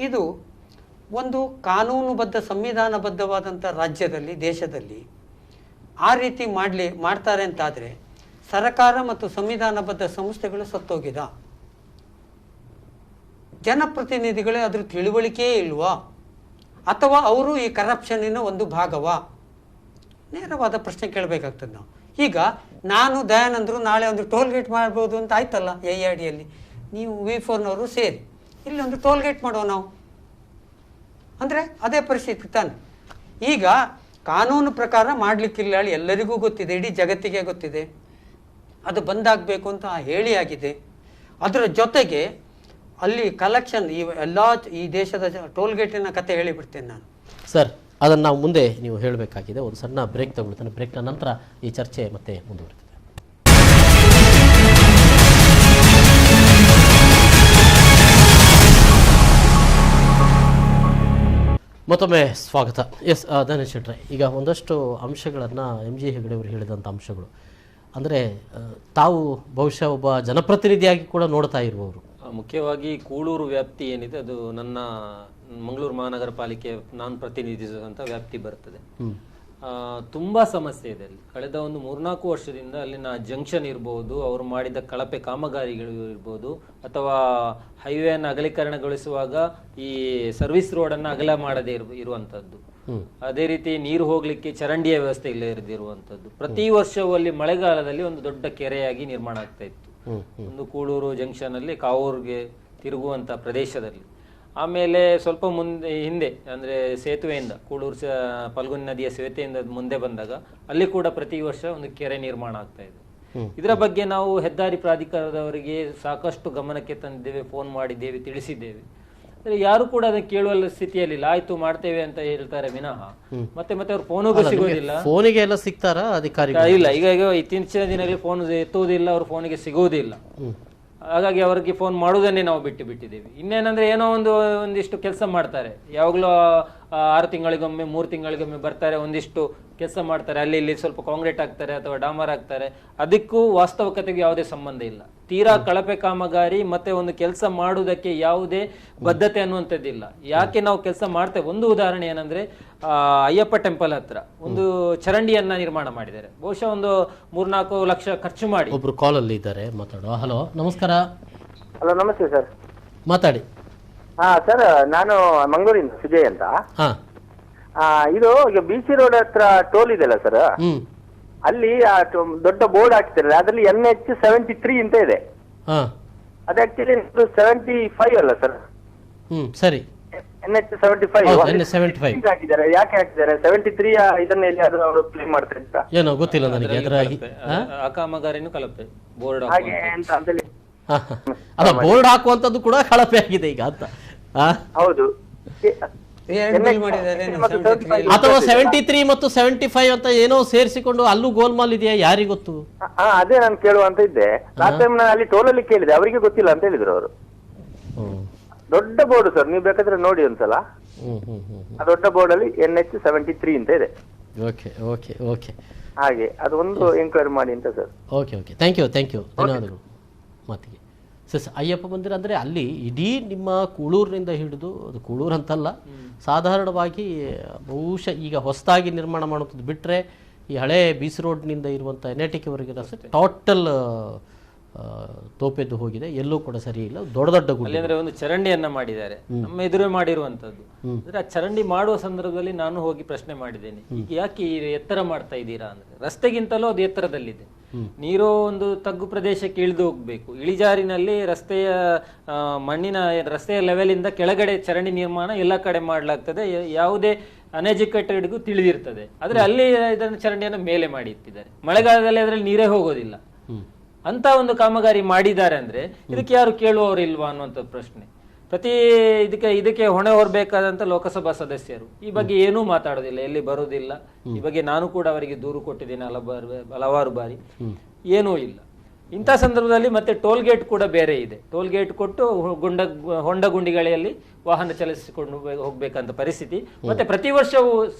ಇದು ಒಂದು ಕಾನೂನುಬದ್ಧ ಸಂವಿಧಾನಬದ್ಧವಾದಂಥ ರಾಜ್ಯದಲ್ಲಿ, ದೇಶದಲ್ಲಿ ಆ ರೀತಿ ಮಾಡ್ತಾರೆ ಅಂತಾದರೆ ಸರ್ಕಾರ ಮತ್ತು ಸಂವಿಧಾನಬದ್ಧ ಸಂಸ್ಥೆಗಳು ಸತ್ತೋಗಿದ, ಜನಪ್ರತಿನಿಧಿಗಳೇ ಅದ್ರ ತಿಳುವಳಿಕೆ ಇಲ್ವಾ, ಅಥವಾ ಅವರು ಈ ಕರಪ್ಷನ್ನಿನ ಒಂದು ಭಾಗವಾ? ನೇರವಾದ ಪ್ರಶ್ನೆ ಕೇಳಬೇಕಾಗ್ತದೆ ನಾವು. ಈಗ ನಾನು ದಯಾನಂದರು ನಾಳೆ ಒಂದು ಟೋಲ್ ಗೇಟ್ ಮಾಡ್ಬೋದು ಅಂತ ಆಯ್ತಲ್ಲ, AIDಯಲ್ಲಿ ನೀವು V4ನವರು ಸೇರಿ ಇಲ್ಲಿ ಒಂದು ಟೋಲ್ ಗೇಟ್ ಮಾಡುವ ನಾವು, ಅಂದರೆ ಅದೇ ಪರಿಸ್ಥಿತಿ ತಾನೆ. ಈಗ ಕಾನೂನು ಪ್ರಕಾರ ಮಾಡಲಿಕ್ಕಿಲ್ಲ, ಎಲ್ಲರಿಗೂ ಗೊತ್ತಿದೆ, ಇಡೀ ಜಗತ್ತಿಗೆ ಗೊತ್ತಿದೆ, ಅದು ಬಂದಾಗಬೇಕು ಅಂತ ಹೇಳಿ ಆಗಿದೆ. ಅದರ ಜೊತೆಗೆ ಅಲ್ಲಿ ಕಲೆಕ್ಷನ್ ಈ ದೇಶದ ಟೋಲ್ ಗೇಟಿನ ಕತೆ ಹೇಳಿಬಿಡ್ತೇನೆ ನಾನು ಸರ್. ಅದನ್ನು ನಾವು ಮುಂದೆ ನೀವು ಹೇಳಬೇಕಾಗಿದೆ. ಒಂದು ಸಣ್ಣ ಬ್ರೇಕ್ ತಗೊಳ್ತಾನೆ. ಬ್ರೇಕ್ನ ನಂತರ ಈ ಚರ್ಚೆ ಮತ್ತೆ ಮುಂದುವರಿತದೆ. ಮತ್ತೊಮ್ಮೆ ಸ್ವಾಗತ. ಎಸ್ ಧನೇಶ್ ಶೆಟ್ರೆ, ಈಗ ಒಂದಷ್ಟು ಅಂಶಗಳನ್ನು MG ಹೆಗಡೆ ಅವರು ಹೇಳಿದಂಥ ಅಂಶಗಳು, ಅಂದರೆ ತಾವು ಬಹುಶಃ ಒಬ್ಬ ಜನಪ್ರತಿನಿಧಿಯಾಗಿ ಕೂಡ ನೋಡ್ತಾ ಇರುವವರು. ಮುಖ್ಯವಾಗಿ ಕೂಳೂರು ವ್ಯಾಪ್ತಿ ಏನಿದೆ ಅದು ನನ್ನ ಮಂಗಳೂರು ಮಹಾನಗರ ಪಾಲಿಕೆ ನಾನು ಪ್ರತಿನಿಧಿಸುವಂಥ ವ್ಯಾಪ್ತಿ ಬರ್ತದೆ. ತುಂಬಾ ಸಮಸ್ಯೆ ಇದೆ ಅಲ್ಲಿ. ಕಳೆದ ಒಂದು 3-4 ವರ್ಷದಿಂದ ಅಲ್ಲಿನ ಜಂಕ್ಷನ್ ಇರ್ಬೋದು, ಅವರು ಮಾಡಿದ ಕಳಪೆ ಕಾಮಗಾರಿಗಳು ಇರ್ಬೋದು, ಅಥವಾ ಹೈವೇಯನ್ನು ಅಗಲೀಕರಣಗೊಳಿಸುವಾಗ ಈ ಸರ್ವಿಸ್ ರೋಡನ್ನು ಅಗಲ ಮಾಡದೇ ಇರುವಂಥದ್ದು, ಅದೇ ರೀತಿ ನೀರು ಹೋಗ್ಲಿಕ್ಕೆ ಚರಂಡಿಯ ವ್ಯವಸ್ಥೆ ಇಲ್ಲೇ ಇರದಿರುವಂಥದ್ದು. ಪ್ರತಿ ವರ್ಷವೂ ಅಲ್ಲಿ ಮಳೆಗಾಲದಲ್ಲಿ ಒಂದು ದೊಡ್ಡ ಕೆರೆಯಾಗಿ ನಿರ್ಮಾಣ ಆಗ್ತಾ ಇತ್ತು. ಒಂದು ಕೂಳೂರು ಜಂಕ್ಷನ್ ಅಲ್ಲಿ ಕಾವೂರ್ಗೆ ತಿರುಗುವಂತ ಪ್ರದೇಶದಲ್ಲಿ. ಆಮೇಲೆ ಸ್ವಲ್ಪ ಹಿಂದೆ ಅಂದ್ರೆ ಸೇತುವೆಯಿಂದ ಕೂಳೂರು ಫಲ್ಗುನಿ ನದಿಯ ಸೇತುವೆಯಿಂದ ಮುಂದೆ ಬಂದಾಗ ಅಲ್ಲಿ ಕೂಡ ಪ್ರತಿ ವರ್ಷ ಒಂದು ಕೆರೆ ನಿರ್ಮಾಣ ಆಗ್ತಾ ಇದೆ. ಇದರ ಬಗ್ಗೆ ನಾವು ಹೆದ್ದಾರಿ ಪ್ರಾಧಿಕಾರದವರಿಗೆ ಸಾಕಷ್ಟು ಗಮನಕ್ಕೆ ತಂದಿದ್ದೇವೆ, ಫೋನ್ ಮಾಡಿದ್ದೇವೆ, ತಿಳಿಸಿದ್ದೇವೆ. ಯಾರು ಕೂಡ ಅದನ್ನ ಕೇಳುವ ಸ್ಥಿತಿಯಲ್ಲಿ ಆಯ್ತು ಮಾಡ್ತೇವೆ ಅಂತ ಹೇಳ್ತಾರೆ ವಿನಃ ಮತ್ತೆ ಅವ್ರ ಫೋನಿಗೂ ಸಿಗೋದಿಲ್ಲ. ಫೋನಿಗೆ ಎಲ್ಲ ಸಿಗ್ತಾರ ಅಧಿಕಾರಿ? ಇಲ್ಲ, ಈಗ ಇತ್ತೀಚಿನ ದಿನಗಳಲ್ಲಿ ಫೋನ್ ಎತ್ತುವುದಿಲ್ಲ, ಅವ್ರ ಫೋನಿಗೆ ಸಿಗುವುದಿಲ್ಲ. ಹಾಗಾಗಿ ಅವರಿಗೆ ಫೋನ್ ಮಾಡುವುದನ್ನೇ ನಾವು ಬಿಟ್ಟಿದ್ದೇವೆ. ಇನ್ನೇನಂದ್ರೆ ಏನೋ ಒಂದಿಷ್ಟು ಕೆಲಸ ಮಾಡ್ತಾರೆ, ಯಾವಾಗಲೂ 6 ತಿಂಗಳಿಗೊಮ್ಮೆ 3 ತಿಂಗಳಿಗೊಮ್ಮೆ ಬರ್ತಾರೆ, ಒಂದಿಷ್ಟು ಕೆಲಸ ಮಾಡ್ತಾರೆ, ಅಲ್ಲಿ ಇಲ್ಲಿ ಸ್ವಲ್ಪ ಕಾಂಕ್ರೀಟ್ ಹಾಕ್ತಾರೆ ಅಥವಾ ಡಾಮರ್ ಹಾಕ್ತಾರೆ. ಅದಕ್ಕೂ ವಾಸ್ತವಿಕತೆಗೂ ಯಾವುದೇ ಸಂಬಂಧ ಇಲ್ಲ. ತೀರಾ ಕಳಪೆ ಕಾಮಗಾರಿ ಮತ್ತೆ ಒಂದು ಕೆಲಸ ಮಾಡುವುದಕ್ಕೆ ಯಾವುದೇ ಬದ್ಧತೆ ಅನ್ನುವಂಥದ್ದಿಲ್ಲ. ಯಾಕೆ ನಾವು ಕೆಲಸ ಮಾಡ್ತೇವೆ? ಒಂದು ಉದಾಹರಣೆ ಏನಂದ್ರೆ, ಅಯ್ಯಪ್ಪ ಟೆಂಪಲ್ ಹತ್ರ ಒಂದು ಚರಂಡಿಯನ್ನ ನಿರ್ಮಾಣ ಮಾಡಿದ್ದಾರೆ. ಬಹುಶಃ ಒಂದು 3-4 ಲಕ್ಷ ಖರ್ಚು ಮಾಡಿ. ಒಬ್ರು ಕಾಲ್ ಅಲ್ಲಿ ಇದ್ದಾರೆ, ಮಾತಾಡುವ. ಹಲೋ, ನಮಸ್ಕಾರ. ಹಲೋ, ನಮಸ್ತೆ ಸರ್. ಮಾತಾಡಿ. ಹಾ ಸರ್, ನಾನು ಮಂಗಳೂರಿಂದ ಸುಜಯ್ ಅಂತ. ಇದು ಈಗ BC ರೋಡ್ ಹತ್ರ ಟೋಲ್ ಇದೆಯಲ್ಲ ಸರ್, ಅಲ್ಲಿ ದೊಡ್ಡ ಬೋರ್ಡ್ ಹಾಕ್ತಿರಲ್ಲ, ಅದ್ರಲ್ಲಿ NH 73 ಅಂತ ಇದೆ. ಅದು ಆಕ್ಚುಲಿ 75 ಅಲ್ಲ ಸರ್? ಸರಿ, NH 75 ಹಾಕಿದ್ದಾರೆ. ಯಾಕೆ ಹಾಕಿದ್ದಾರೆ 73? ಇದನ್ನ ಎಲ್ಲಿಯಾದ್ರೂ ಅವರು ಕ್ಲೇಮ್ ಮಾಡ್ತಾರೆ ಅಂತ ಏನೋ ಗೊತ್ತಿಲ್ಲ ನನಗೆ. ಆ ಕಾಮಗಾರಿನೂ ಕಳಪೆ ಬೋರ್ಡ್ ಹಾಗೆ ಅಂತ ಅಂತೇಳಿ. ಅಲ್ಲ, ಬೋರ್ಡ್ ಹಾಕುವಂತದ್ದು ಕೂಡ ಕಳಪೆ ಆಗಿದೆ ಈಗ ಅಂತ. ಹೌದು. ಅಥವಾ 73 ಮತ್ತು 75 ಅಂತ ಏನೋ ಸೇರಿಸಿಕೊಂಡು ಅಲ್ಲೂ ಗೋಲ್ಮಾಲ್ ಇದೆಯಾ, ಯಾರಿಗ್ ಗೊತ್ತು? ಅದೇ ನಾನು ಕೇಳುವಂತ ಇದ್ದೆ. ಲಾಸ್ಟ್ ಟೈಮ್ ನಾನು ಅಲ್ಲಿ ಟೋಲ್ ಅಲ್ಲಿ ಕೇಳಿದೆ, ಅವರಿಗೆ ಗೊತ್ತಿಲ್ಲ ಅಂತ ಹೇಳಿದ್ರು ಅವರು. ದೊಡ್ಡ ಬೋರ್ಡ್ ಸರ್, ನೀವು ಬೇಕಾದ್ರೆ ನೋಡಿ ಒಂದ್ಸಲ. ಆ ದೊಡ್ಡ ಬೋರ್ಡ್ ಅಲ್ಲಿ NH 73 ಅಂತ ಇದೆ. ಓಕೆ ಓಕೆ ಓಕೆ, ಹಾಗೆ ಅದು ಒಂದು ಎಂಕ್ವೈರಿ ಮಾಡಿ ಅಂತ sir. Okay okay, thank you ಧನ್ಯವಾದಗಳು ಮಾತಿಗೆ. ಸರ್, ಅಯ್ಯಪ್ಪ ಮಂದಿರ ಅಂದರೆ ಅಲ್ಲಿ ಇಡೀ ನಿಮ್ಮ ಕೂಳೂರಿನಿಂದ ಹಿಡಿದು, ಅದು ಕೂಳೂರು ಅಂತಲ್ಲ, ಸಾಧಾರಣವಾಗಿ ಬಹುಶಃ ಈಗ ಹೊಸದಾಗಿ ನಿರ್ಮಾಣ ಮಾಡುವಂಥದ್ದು ಬಿಟ್ಟರೆ ಈ ಹಳೆ BC ರೋಡ್ನಿಂದ ಇರುವಂಥ NITವರೆಗೆ ರಸ್ತೆ ಟೋಟಲ್ ತೋಪೆದ್ದು ಹೋಗಿದೆ, ಎಲ್ಲೂ ಕೂಡ ಸರಿ ಇಲ್ಲ. ದೊಡ್ಡ ದೊಡ್ಡ ಗುಡ್ಡೆ ಅಂದ್ರೆ ಒಂದು ಚರಂಡಿಯನ್ನ ಮಾಡಿದ್ದಾರೆ, ನಮ್ಮ ಎದುರೇ ಮಾಡಿರುವಂತದ್ದು. ಅಂದ್ರೆ ಆ ಚರಂಡಿ ಮಾಡುವ ಸಂದರ್ಭದಲ್ಲಿ ನಾನು ಹೋಗಿ ಪ್ರಶ್ನೆ ಮಾಡಿದ್ದೇನೆ, ಈಗ ಯಾಕೆ ಈ ಎತ್ತರ ಮಾಡ್ತಾ ಇದ್ದೀರಾ ಅಂದ್ರೆ, ರಸ್ತೆಗಿಂತಲೂ ಅದು ಎತ್ತರದಲ್ಲಿದೆ. ನೀರು ಒಂದು ತಗ್ಗು ಪ್ರದೇಶಕ್ಕೆ ಇಳಿದು ಹೋಗ್ಬೇಕು, ಇಳಿಜಾರಿನಲ್ಲಿ ರಸ್ತೆಯ ಮಣ್ಣಿನ ರಸ್ತೆಯ ಲೆವೆಲ್ ಇಂದ ಕೆಳಗಡೆ ಚರಂಡಿ ನಿರ್ಮಾಣ ಎಲ್ಲ ಕಡೆ ಮಾಡಲಾಗ್ತದೆ, ಯಾವುದೇ ಅನ್ಎಜುಕೇಟೆಡ್ಗೂ ತಿಳಿದಿರ್ತದೆ. ಆದ್ರೆ ಅಲ್ಲಿ ಇದನ್ನು ಚರಂಡಿಯನ್ನು ಮೇಲೆ ಮಾಡಿ ಇಟ್ಟಿದ್ದಾರೆ, ಮಳೆಗಾಲದಲ್ಲಿ ಅದರಲ್ಲಿ ನೀರೇ ಹೋಗೋದಿಲ್ಲ. ಅಂತ ಒಂದು ಕಾಮಗಾರಿ ಮಾಡಿದ್ದಾರೆ ಅಂದ್ರೆ ಇದಕ್ಕೆ ಯಾರು ಕೇಳುವವರಿಲ್ವಾ ಅನ್ನುವಂಥ ಪ್ರಶ್ನೆ. ಪ್ರತಿ ಇದಕ್ಕೆ ಹೊಣೆ ಹೊರಬೇಕಾದಂತ ಲೋಕಸಭಾ ಸದಸ್ಯರು ಈ ಬಗ್ಗೆ ಏನೂ ಮಾತಾಡೋದಿಲ್ಲ, ಎಲ್ಲಿ ಬರೋದಿಲ್ಲ. ಈ ಬಗ್ಗೆ ನಾನು ಕೂಡ ಅವರಿಗೆ ದೂರು ಕೊಟ್ಟಿದ್ದೇನೆ ಹಲವಾರು ಬಾರಿ, ಏನೂ ಇಲ್ಲ. ಇಂಥ ಸಂದರ್ಭದಲ್ಲಿ ಮತ್ತೆ ಟೋಲ್ ಗೇಟ್ ಕೂಡ ಬೇರೆ ಇದೆ. ಟೋಲ್ ಗೇಟ್ ಕೊಟ್ಟು ಹೊಂಡ ಗುಂಡಿಗಳಲ್ಲಿ ವಾಹನ ಚಲಿಸಿಕೊಂಡು ಹೋಗ್ಬೇಕಂತ ಪರಿಸ್ಥಿತಿ. ಮತ್ತೆ ಪ್ರತಿ ವರ್ಷವೂ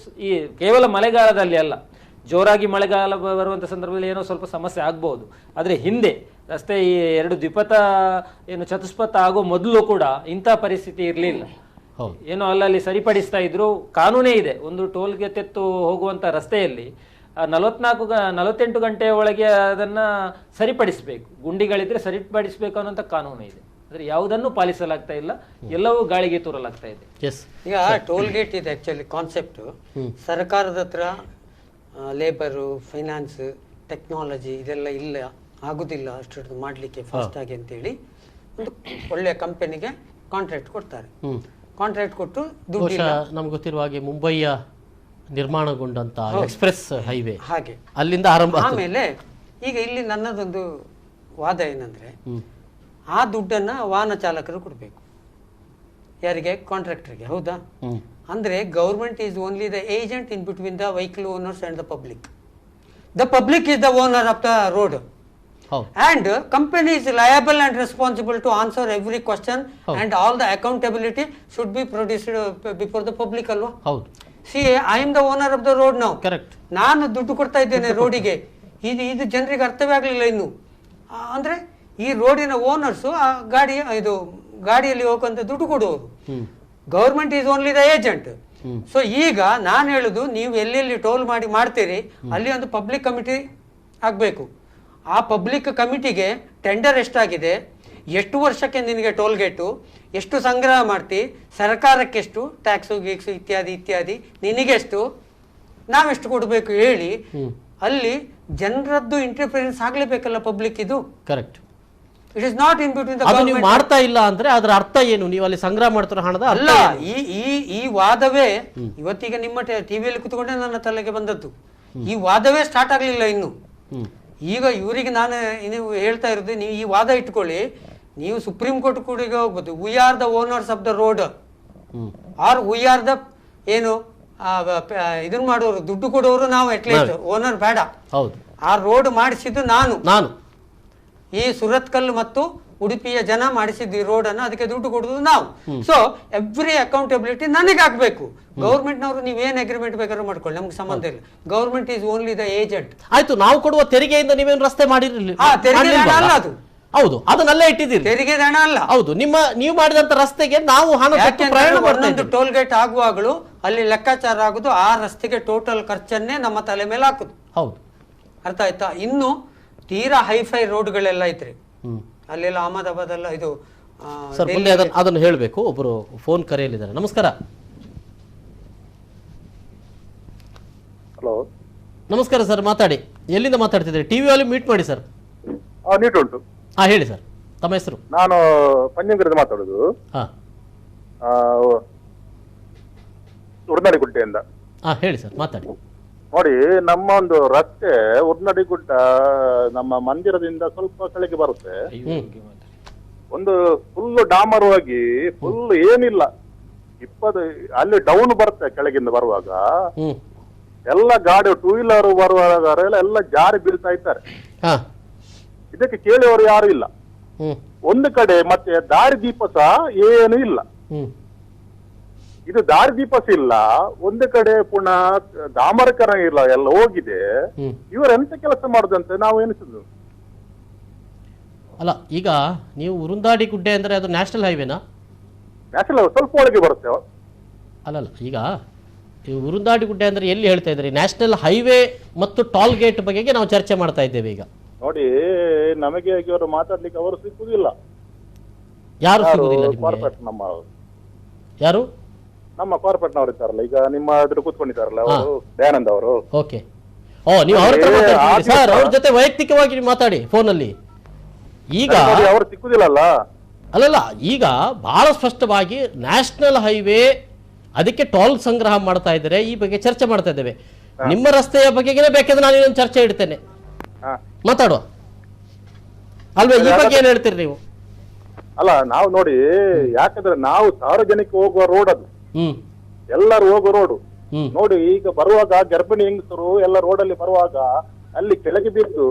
ಈ ಕೇವಲ ಮಳೆಗಾಲದಲ್ಲಿ ಅಲ್ಲ, ಜೋರಾಗಿ ಮಳೆಗಾಲ ಬರುವಂತ ಸಂದರ್ಭದಲ್ಲಿ ಏನೋ ಸ್ವಲ್ಪ ಸಮಸ್ಯೆ ಆಗ್ಬಹುದು. ಆದ್ರೆ ಹಿಂದೆ ರಸ್ತೆ ಈ 2 ದ್ವಿಪಥ ಏನು ಚತುಷ್ಪಥ ಆಗೋ ಮೊದಲು ಕೂಡ ಇಂಥ ಪರಿಸ್ಥಿತಿ ಇರಲಿಲ್ಲ. ಏನೋ ಅಲ್ಲಲ್ಲಿ ಸರಿಪಡಿಸ್ತಾ ಇದ್ರು, ಕಾನೂನೇ ಇದೆ. ಒಂದು ಟೋಲ್ಗೆ ತೆತ್ತು ಹೋಗುವಂತ ರಸ್ತೆಯಲ್ಲಿ 48 ಗಂಟೆಯ ಒಳಗೆ ಅದನ್ನ ಸರಿಪಡಿಸಬೇಕು, ಗುಂಡಿಗಳಿದ್ರೆ ಸರಿಪಡಿಸಬೇಕು ಅನ್ನೋಂಥ ಕಾನೂನು ಇದೆ. ಆದ್ರೆ ಯಾವುದನ್ನು ಪಾಲಿಸಲಾಗ್ತಾ ಇಲ್ಲ, ಎಲ್ಲವೂ ಗಾಳಿಗೆ ತೂರಲಾಗ್ತಾ ಇದೆ. ಈಗ ಟೋಲ್ ಗೇಟ್ ಇದೆ ಆಕ್ಚುಲಿ ಕಾನ್ಸೆಪ್ಟ್. ಸರ್ಕಾರದ ಹತ್ರ ಲೇಬರು, ಫೈನಾನ್ಸ್, ಟೆಕ್ನಾಲಜಿ ಇದೆಲ್ಲ ಇಲ್ಲ, ಆಗುದಿಲ್ಲ ಅಷ್ಟು ಮಾಡಲಿಕ್ಕೆ ಫಾಸ್ಟ್ ಆಗಿ ಅಂತೇಳಿ ಒಂದು ಒಳ್ಳೆಯ ಕಂಪನಿಗೆ ಕಾಂಟ್ರಾಕ್ಟ್ ಕೊಡ್ತಾರೆ. ಕಾಂಟ್ರಾಕ್ಟ್ ಕೊಟ್ಟು ದುಡ್ಡು ನಮ್ಗೆ ಗೊತ್ತಿರುವ ಹಾಗೆ ಮುಂಬೈಯ ನಿರ್ಮಾಣಗೊಂಡಂತ ಎಕ್ಸ್ಪ್ರೆಸ್ ಹೈವೇ ಹಾಗೆ ಅಲ್ಲಿಂದ ಆರಂಭ. ಆಮೇಲೆ ಈಗ ಇಲ್ಲಿ ನನ್ನದೊಂದು ವಾದ ಏನಂದ್ರೆ, ಆ ದುಡ್ಡನ್ನ ವಾಹನ ಚಾಲಕರು ಕೊಡಬೇಕು. ಯಾರಿಗೆ? ಕಾಂಟ್ರಾಕ್ಟರ್ಗೆ. ಹೌದಾ? ಅಂದ್ರೆ government is only the agent in between the vehicle owners and the public. The public is the owner of the road and company is liable and responsible to answer every question and all the accountability should be produced before the public alwa. See, I am the owner of the road now. Correct. ನಾನು ದುಡ್ಡು ಕೊಡ್ತಾ ಇದ್ದೇನೆ ರೋಡಿಗೆ. ಇದು ಜನರಿಗೆ ಅರ್ಥವೇ ಆಗಲಿಲ್ಲ ಇನ್ನು. ಅಂದ್ರೆ ಈ ರೋಡಿನ ಓನರ್ಸ್ ಗಾಡಿಯಲ್ಲಿ ಹೋಗುವಂತ ದುಡ್ಡು ಕೊಡುವರು. Government is only the agent. So ಈಗ ನಾನು ಹೇಳುದು, ನೀವು ಎಲ್ಲೆಲ್ಲಿ ಟೋಲ್ ಮಾಡ್ತೀರಿ ಅಲ್ಲಿ ಒಂದು ಪಬ್ಲಿಕ್ ಕಮಿಟಿ ಆಗ್ಬೇಕು. ಆ ಪಬ್ಲಿಕ್ ಕಮಿಟಿಗೆ ಟೆಂಡರ್ ಎಷ್ಟಾಗಿದೆ, ಎಷ್ಟು ವರ್ಷಕ್ಕೆ ನಿನಗೆ ಟೋಲ್ ಗೇಟು, ಎಷ್ಟು ಸಂಗ್ರಹ ಮಾಡ್ತಿ, ಸರ್ಕಾರಕ್ಕೆ ಎಷ್ಟು ಟ್ಯಾಕ್ಸು ಗೀಕ್ಸು ಇತ್ಯಾದಿ ಇತ್ಯಾದಿ, ನಿನಗೆಷ್ಟು, ನಾವೆಷ್ಟು ಕೊಡಬೇಕು ಹೇಳಿ, ಅಲ್ಲಿ ಜನರದ್ದು ಇಂಟರ್ಫಿರೆನ್ಸ್ ಆಗ್ಲೇಬೇಕಲ್ಲ ಪಬ್ಲಿಕ್. ಇದು correct. It is not in between the government. ಮಾಡ್ತಾ ಇಲ್ಲ ಅಂದ್ರೆ ಅದರ ಅರ್ಥ ಏನು? ನೀವು ಅಲ್ಲಿ ಸಂಗ್ರಹ ಮಾಡ್ತಾರ ಹಣದ ಅಲ್ಲ. ಈ ವಾದವೇ ಇವತ್ತಿಗೆ ನಿಮ್ಮ ಟಿವಿಯಲ್ಲಿ ಕುತ್ಕೊಂಡೆ ನನ್ನ ತಲೆಗೆ ಬಂದದ್ದು. ಈ ವಾದವೇ ಸ್ಟಾರ್ಟ್ ಆಗ್ಲಿಲ್ಲ ಇನ್ನು. ಈಗ ಇವರಿಗೆ ನಾನು ನೀವು ಹೇಳ್ತಾ ಇರೋದು, ನೀವು ಈ ವಾದ ಇಟ್ಕೊಳ್ಳಿ, ನೀವು ಸುಪ್ರೀಂ ಕೋರ್ಟ್ ಕೂಡ ಹೋಗ್ಬೋದು. We are the owners of the road are we are the ಏನು ಇದನ್ನ ಮಾಡೋರು, ದುಡ್ಡು ಕೊಡೋರು ನಾವು, ಅಟ್ಲೀಸ್ಟ್ ಓನರ್ ಬೇಡ. ಆ ರೋಡ್ ಮಾಡಿಸಿದ್ದು ನಾನು ಈ ಸುರತ್ಕಲ್ ಮತ್ತು ಉಡುಪಿಯ ಜನ ಮಾಡಿಸಿದ್ದು ಈ ರೋಡ್ ಅನ್ನು, ಅದಕ್ಕೆ ದುಡ್ಡು ಕೊಡುದು ನಾವು. ಸೊ ಎವ್ರಿ ಅಕೌಂಟಬಿಲಿಟಿ ನನಗೆ ಆಗ್ಬೇಕು. ಗವರ್ಮೆಂಟ್ ನವರು ನೀವೇನ್ ಅಗ್ರಿಮೆಂಟ್ ಬೇಕಾದ್ರೂ ಮಾಡ್ಕೊಳ್ಳಿ, ನಮ್ಗೆ ಸಂಬಂಧ ಇಲ್ಲ. Government is only the agent. ಆಯ್ತು, ನಾವು ಕೊಡುವ ತೆರಿಗೆಯಿಂದ ನೀವೇನು ರಸ್ತೆ ಮಾಡಿರಲಿಲ್ಲ? ತೆರಿಗೆ ಹಣ ಅಲ್ಲ ಅದು. ಹೌದು, ಅದನ್ನಲ್ಲೇ ಇಟ್ಟಿದ್ದೀರಿ. ತೆರಿಗೆ ಹಣ ಅಲ್ಲ. ಹೌದು, ನೀವು ಮಾಡಿದಂತ ರಸ್ತೆಗೆ ನಾವು ಹಣ ಒಂದೊಂದು ಟೋಲ್ ಗೇಟ್ ಆಗುವಾಗಲೂ ಅಲ್ಲಿ ಲೆಕ್ಕಾಚಾರ ಆಗುದು, ಆ ರಸ್ತೆಗೆ ಟೋಟಲ್ ಖರ್ಚನ್ನೇ ನಮ್ಮ ತಲೆ ಮೇಲೆ ಹಾಕುದು. ಹೌದು, ಅರ್ಥ ಆಯ್ತಾ? ಇನ್ನು ತೀರಾ ಹೈಫೈ ರೋಡ್ಗಳೆಲ್ಲ ಐತ್ರಿ, ಅಲ್ಲೆಲ್ಲ ಅಹಮದಾಬಾದ್ ಎಲ್ಲ ಇದು ಸರ್. ಮುಂದೆ ಅದನ್ನು ಹೇಳಬೇಕು. ಒಬ್ಬರು ಫೋನ್ ಕರೆಯಲ್ಲಿದ್ದಾರೆ. ನಮಸ್ಕಾರ. ಹಲೋ, ನಮಸ್ಕಾರ ಸರ್, ಮಾತಾಡಿ. ಎಲ್ಲಿಂದ ಮಾತಾಡ್ತಿದ್ದೀರಿ? ಟಿವಿ ಅಲ್ಲಿ ಮ್ಯೂಟ್ ಮಾಡಿ ಸರ್. ನೀಟ್ ಉಂಟು. ಹೇಳಿ ಸರ್, ತಮ್ಮ ಹೆಸರು? ನಾನು ಪಂಜಂಗರದ ಮಾತಾಡೋದು, ಉರ್ನಾಡಿಗುಡ್ಡೆಯಿಂದ. ಹೇಳಿ ಸರ್, ಮಾತಾಡಿ. ನೋಡಿ, ನಮ್ಮ ಒಂದು ರಸ್ತೆ ಉರ್ನಾಡಿಗುಡ್ಡ ನಮ್ಮ ಮಂದಿರದಿಂದ ಸ್ವಲ್ಪ ಕೆಳಗೆ ಬರುತ್ತೆ. ಒಂದು ಫುಲ್ ಡಾಮರವಾಗಿ ಫುಲ್ ಏನಿಲ್ಲ, ಅಲ್ಲಿ ಡೌನ್ ಬರುತ್ತೆ ಕೆಳಗಿಂದ ಬರುವಾಗ ಹ್ಮ್ ಎಲ್ಲ ಗಾಡಿ ಟೂ ವೀಲರ್ ಬರುವಾಗ ಎಲ್ಲ ಜಾರಿ ಬೀಳ್ತಾ ಇದ್ದಾರೆ. ಹಾ ಇದಕ್ಕೆ ಕೇಳುವವರು ಯಾರು ಇಲ್ಲ. ಹ್ಮ್ ಒಂದು ಕಡೆ ಮತ್ತೆ ದಾರಿದೀಪ ಸಹ ಏನು ಇಲ್ಲ. ಹ್ಮ್ ಇದು ದಾರಿದೀಪ ಇಲ್ಲ, ಒಂದು ಕಡೆ ಪುನಃ ಡಾಮರೀಕರಣ ಇಲ್ಲ, ಎಲ್ಲ ಹೋಗಿದೆ. ಹ್ಮ್ ಇವರು ಎಂತ ಕೆಲಸ ಮಾಡುದಂತೆ ನಾವು ಎನಿಸುದು. ಅಲ್ಲ, ಈಗ ನೀವು ಉರುಂದಾಡಿ ಗುಡ್ಡೆ ಅಂದ್ರೆ ಅದು ನ್ಯಾಷನಲ್ ಹೈವೇನಾ? ನ್ಯಾಷನಲ್ ಸ್ವಲ್ಪ ಒಳಗೆ ಬರುತ್ತೆ. ಅಲ್ಲಲ್ಲ, ಈಗ ಈ ಉರುಂದಾಡಿ ಗುಡ್ಡೆ ಅಂದ್ರೆ ಎಲ್ಲಿ ಹೇಳ್ತಾ ಇದ್ರಿ? ನ್ಯಾಷನಲ್ ಹೈವೇ ಮತ್ತು ಟೋಲ್ ಗೇಟ್ ಬಗೆಗೆ ನಾವು ಚರ್ಚೆ ಮಾಡ್ತಾ ಇದ್ದೇವೆ ಈಗ. ನೋಡಿ, ನಮಗೆ ಇವರು ಮಾತಾಡ್ಲಿಕ್ಕೆ ಅವರು ಸಿಕ್ಕುದಿಲ್ಲ. ಯಾರು ಸಿಗುದಿಲ್ಲ ನಿಮ್ಗೆ? ಕಾರ್ಪೊರೇಟ್ ಯಾರು? ನಮ್ಮ ಕಾರ್ಪೊರೇಟ್ನವರು ಇದ್ದಾರಲ್ಲ, ಈಗ ನಿಮ್ಮ ಎದುರು ಕೂತ್ಕೊಂಡಿದ್ದಾರಲ್ಲ ಅವರು, ದಯಾನಂದ್ ಅವರು. ಓಕೆ. ಓ, ನೀವು ಅವ್ರ ಹತ್ರ ಮಾತಾಡ್ತೀರಿ ಸರ್, ಅವ್ರ ಜೊತೆ ವೈಯಕ್ತಿಕವಾಗಿ ನೀವು ಮಾತಾಡಿ ಫೋನಲ್ಲಿ. ಈಗ ಅವರು ಸಿಕ್ಕುದಿಲ್ಲಲ್ಲ. ಅಲ್ಲಲ್ಲ, ಈಗ ಬಹಳ ಸ್ಪಷ್ಟವಾಗಿ ನ್ಯಾಷನಲ್ ಹೈವೇ, ಅದಕ್ಕೆ ಟೋಲ್ ಸಂಗ್ರಹ ಮಾಡ್ತಾ ಇದ್ದಾರೆ, ಈ ಬಗ್ಗೆ ಚರ್ಚೆ ಮಾಡ್ತಾ ಇದ್ದೇವೆ. ನಿಮ್ಮ ರಸ್ತೆಯ ಬಗೆಗೆ ಬೇಕಾದ್ರೆ ನಾನು ಇನ್ನೊಂದು ಚರ್ಚೆ ಇಡ್ತೇನೆ, ಮಾತಾಡುವ ಅಲ್ವೇ? ಈ ಬಗ್ಗೆ ಏನ್ ಹೇಳ್ತೀರಿ ನೀವು? ಅಲ್ಲ, ನಾವು ನೋಡಿ, ಯಾಕಂದ್ರೆ ನಾವು ಸಾರ್ವಜನಿಕ ಹೋಗುವ ರೋಡ್ ಅದು, ಹ್ಮ್ ಎಲ್ಲರೂ ಹೋಗುವ ರೋಡು ಹ್ಮ್ ನೋಡಿ. ಈಗ ಬರುವಾಗ ಗರ್ಭಿಣಿ ಹೆಂಗಸರು ಎಲ್ಲ ರೋಡಲ್ಲಿ ಬರುವಾಗ ಅಲ್ಲಿ ಕೆಳಗೆ ಬಿದ್ದು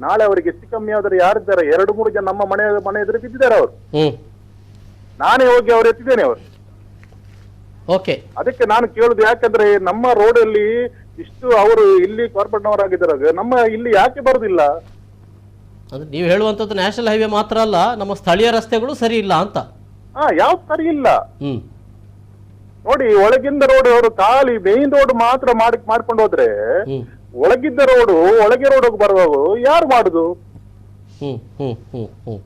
ನಾಳೆ ಅವರಿಗೆ ಹೆಚ್ಚು ಕಮ್ಮಿ ಆದ್ರೆ ಯಾರಿದ್ದಾರೆ, 2-3 ಜನ ನಮ್ಮ ಮನೆ ಎದುರು ಬಿದ್ದಿದ್ದಾರೆ ಅವರು. ಹ್ಮ್ ನಾನೇ ಹೋಗಿ ಅವ್ರು ಎತ್ತಿದ್ದೇನೆ ಅವರು. ಓಕೆ. ಅದಕ್ಕೆ ನಾನು ಕೇಳುದು, ಯಾಕಂದ್ರೆ ನಮ್ಮ ರೋಡಲ್ಲಿ ಇಷ್ಟು ಅವರು ಇಲ್ಲಿ ಕಾರ್ಪೊರೇಟ್ನವರಾಗಿದ್ದಾರೆ, ನಮ್ಮ ಇಲ್ಲಿ ಯಾಕೆ ಬರುದಿಲ್ಲ? ಅಂದ್ರೆ ನೀವು ಹೇಳುವಂತದ್ದು ನ್ಯಾಷನಲ್ ಹೈವೇ ಮಾತ್ರ ಅಲ್ಲ, ನಮ್ಮ ಸ್ಥಳೀಯ ರಸ್ತೆಗಳು ಸರಿ ಇಲ್ಲ ಅಂತ. ಯಾವ್ದು ಸರಿ ಇಲ್ಲ. ಹ್ಮ್ ನೋಡಿ, ಒಳಗಿಂದ ರೋಡ್ ಅವರು ಖಾಲಿ ಮೇನ್ ರೋಡ್ ಮಾತ್ರ ಮಾಡ್ಕೊಂಡು ಹೋದ್ರೆ, ಹ್ಮ್ ಒಳಗಿದ್ದ ರೋಡು ಒಳಗೆ ರೋಡ್ ಬರುವಾಗ ಯಾರು ಮಾಡುದು? ಹ್ಮ್ ಹ್ಮ್ ಹ್ಮ್ ಹ್ಮ್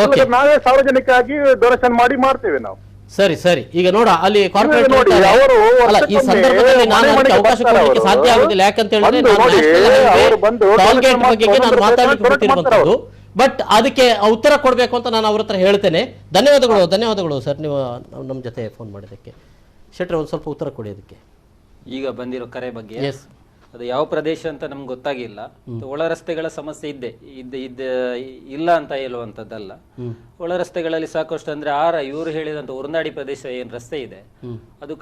ಓಕೆ. ನಾವೇ ಸಾರ್ವಜನಿಕವಾಗಿ ಡೊನೇಷನ್ ಮಾಡಿ ಮಾಡ್ತೇವೆ ನಾವು. ಸರಿ ಸರಿ. ಈಗ ನೋಡ, ಅಲ್ಲಿ ಕಾರ್ಪೊರೇಟ್ ನೋಡಿ, ಅವರು ಈ ಸಂದರ್ಭದಲ್ಲಿ ನಾನು ಅದಕ್ಕೆ ಅವಕಾಶ ಕೊಡಲಿಕ್ಕೆ ಸಾಧ್ಯ ಆಗುದಿಲ್ಲ. ಯಾಕಂತ ಹೇಳಿದ್ರೆ ಟೋಲ್ ಗೇಟ್ ಬಗ್ಗೆ ನಾನು ಮಾತಾಡಲಿಕ್ಕೆ ಬಿಟ್ಟಿರುವಂತದ್ದು. ಬಟ್ ಅದಕ್ಕೆ ಉತ್ತರ ಕೊಡಬೇಕು ಅಂತ ನಾನು ಅವ್ರ ಹತ್ರ ಹೇಳ್ತೇನೆ. ಧನ್ಯವಾದಗಳು ಸರ್, ನೀವು ನಮ್ಮ ಜೊತೆ ಫೋನ್ ಮಾಡಿದ್ದಕ್ಕೆ. ಶೆಟ್ರೆ, ಒಂದು ಸ್ವಲ್ಪ ಉತ್ತರ ಕೊಡಿ ಅದಕ್ಕೆ. ಈಗ ಬಂದಿರೋ ಕರೆ ಬಗ್ಗೆ. ಎಸ್, ಅದು ಯಾವ ಪ್ರದೇಶ ಅಂತ ನಮ್ಗೆ ಗೊತ್ತಾಗಿಲ್ಲ. ಒಳ ರಸ್ತೆಗಳ ಸಮಸ್ಯೆ ಇಲ್ಲ ಅಂತ ಹೇಳುವಂತದ್ದಲ್ಲ. ಒಳ ರಸ್ತೆಗಳಲ್ಲಿ ಸಾಕಷ್ಟು, ಅಂದ್ರೆ ಇವರು ಹೇಳಿದಂತ ಉರುನಾಡಿ ಪ್ರದೇಶ ಏನ್ ರಸ್ತೆ ಇದೆ ಅದು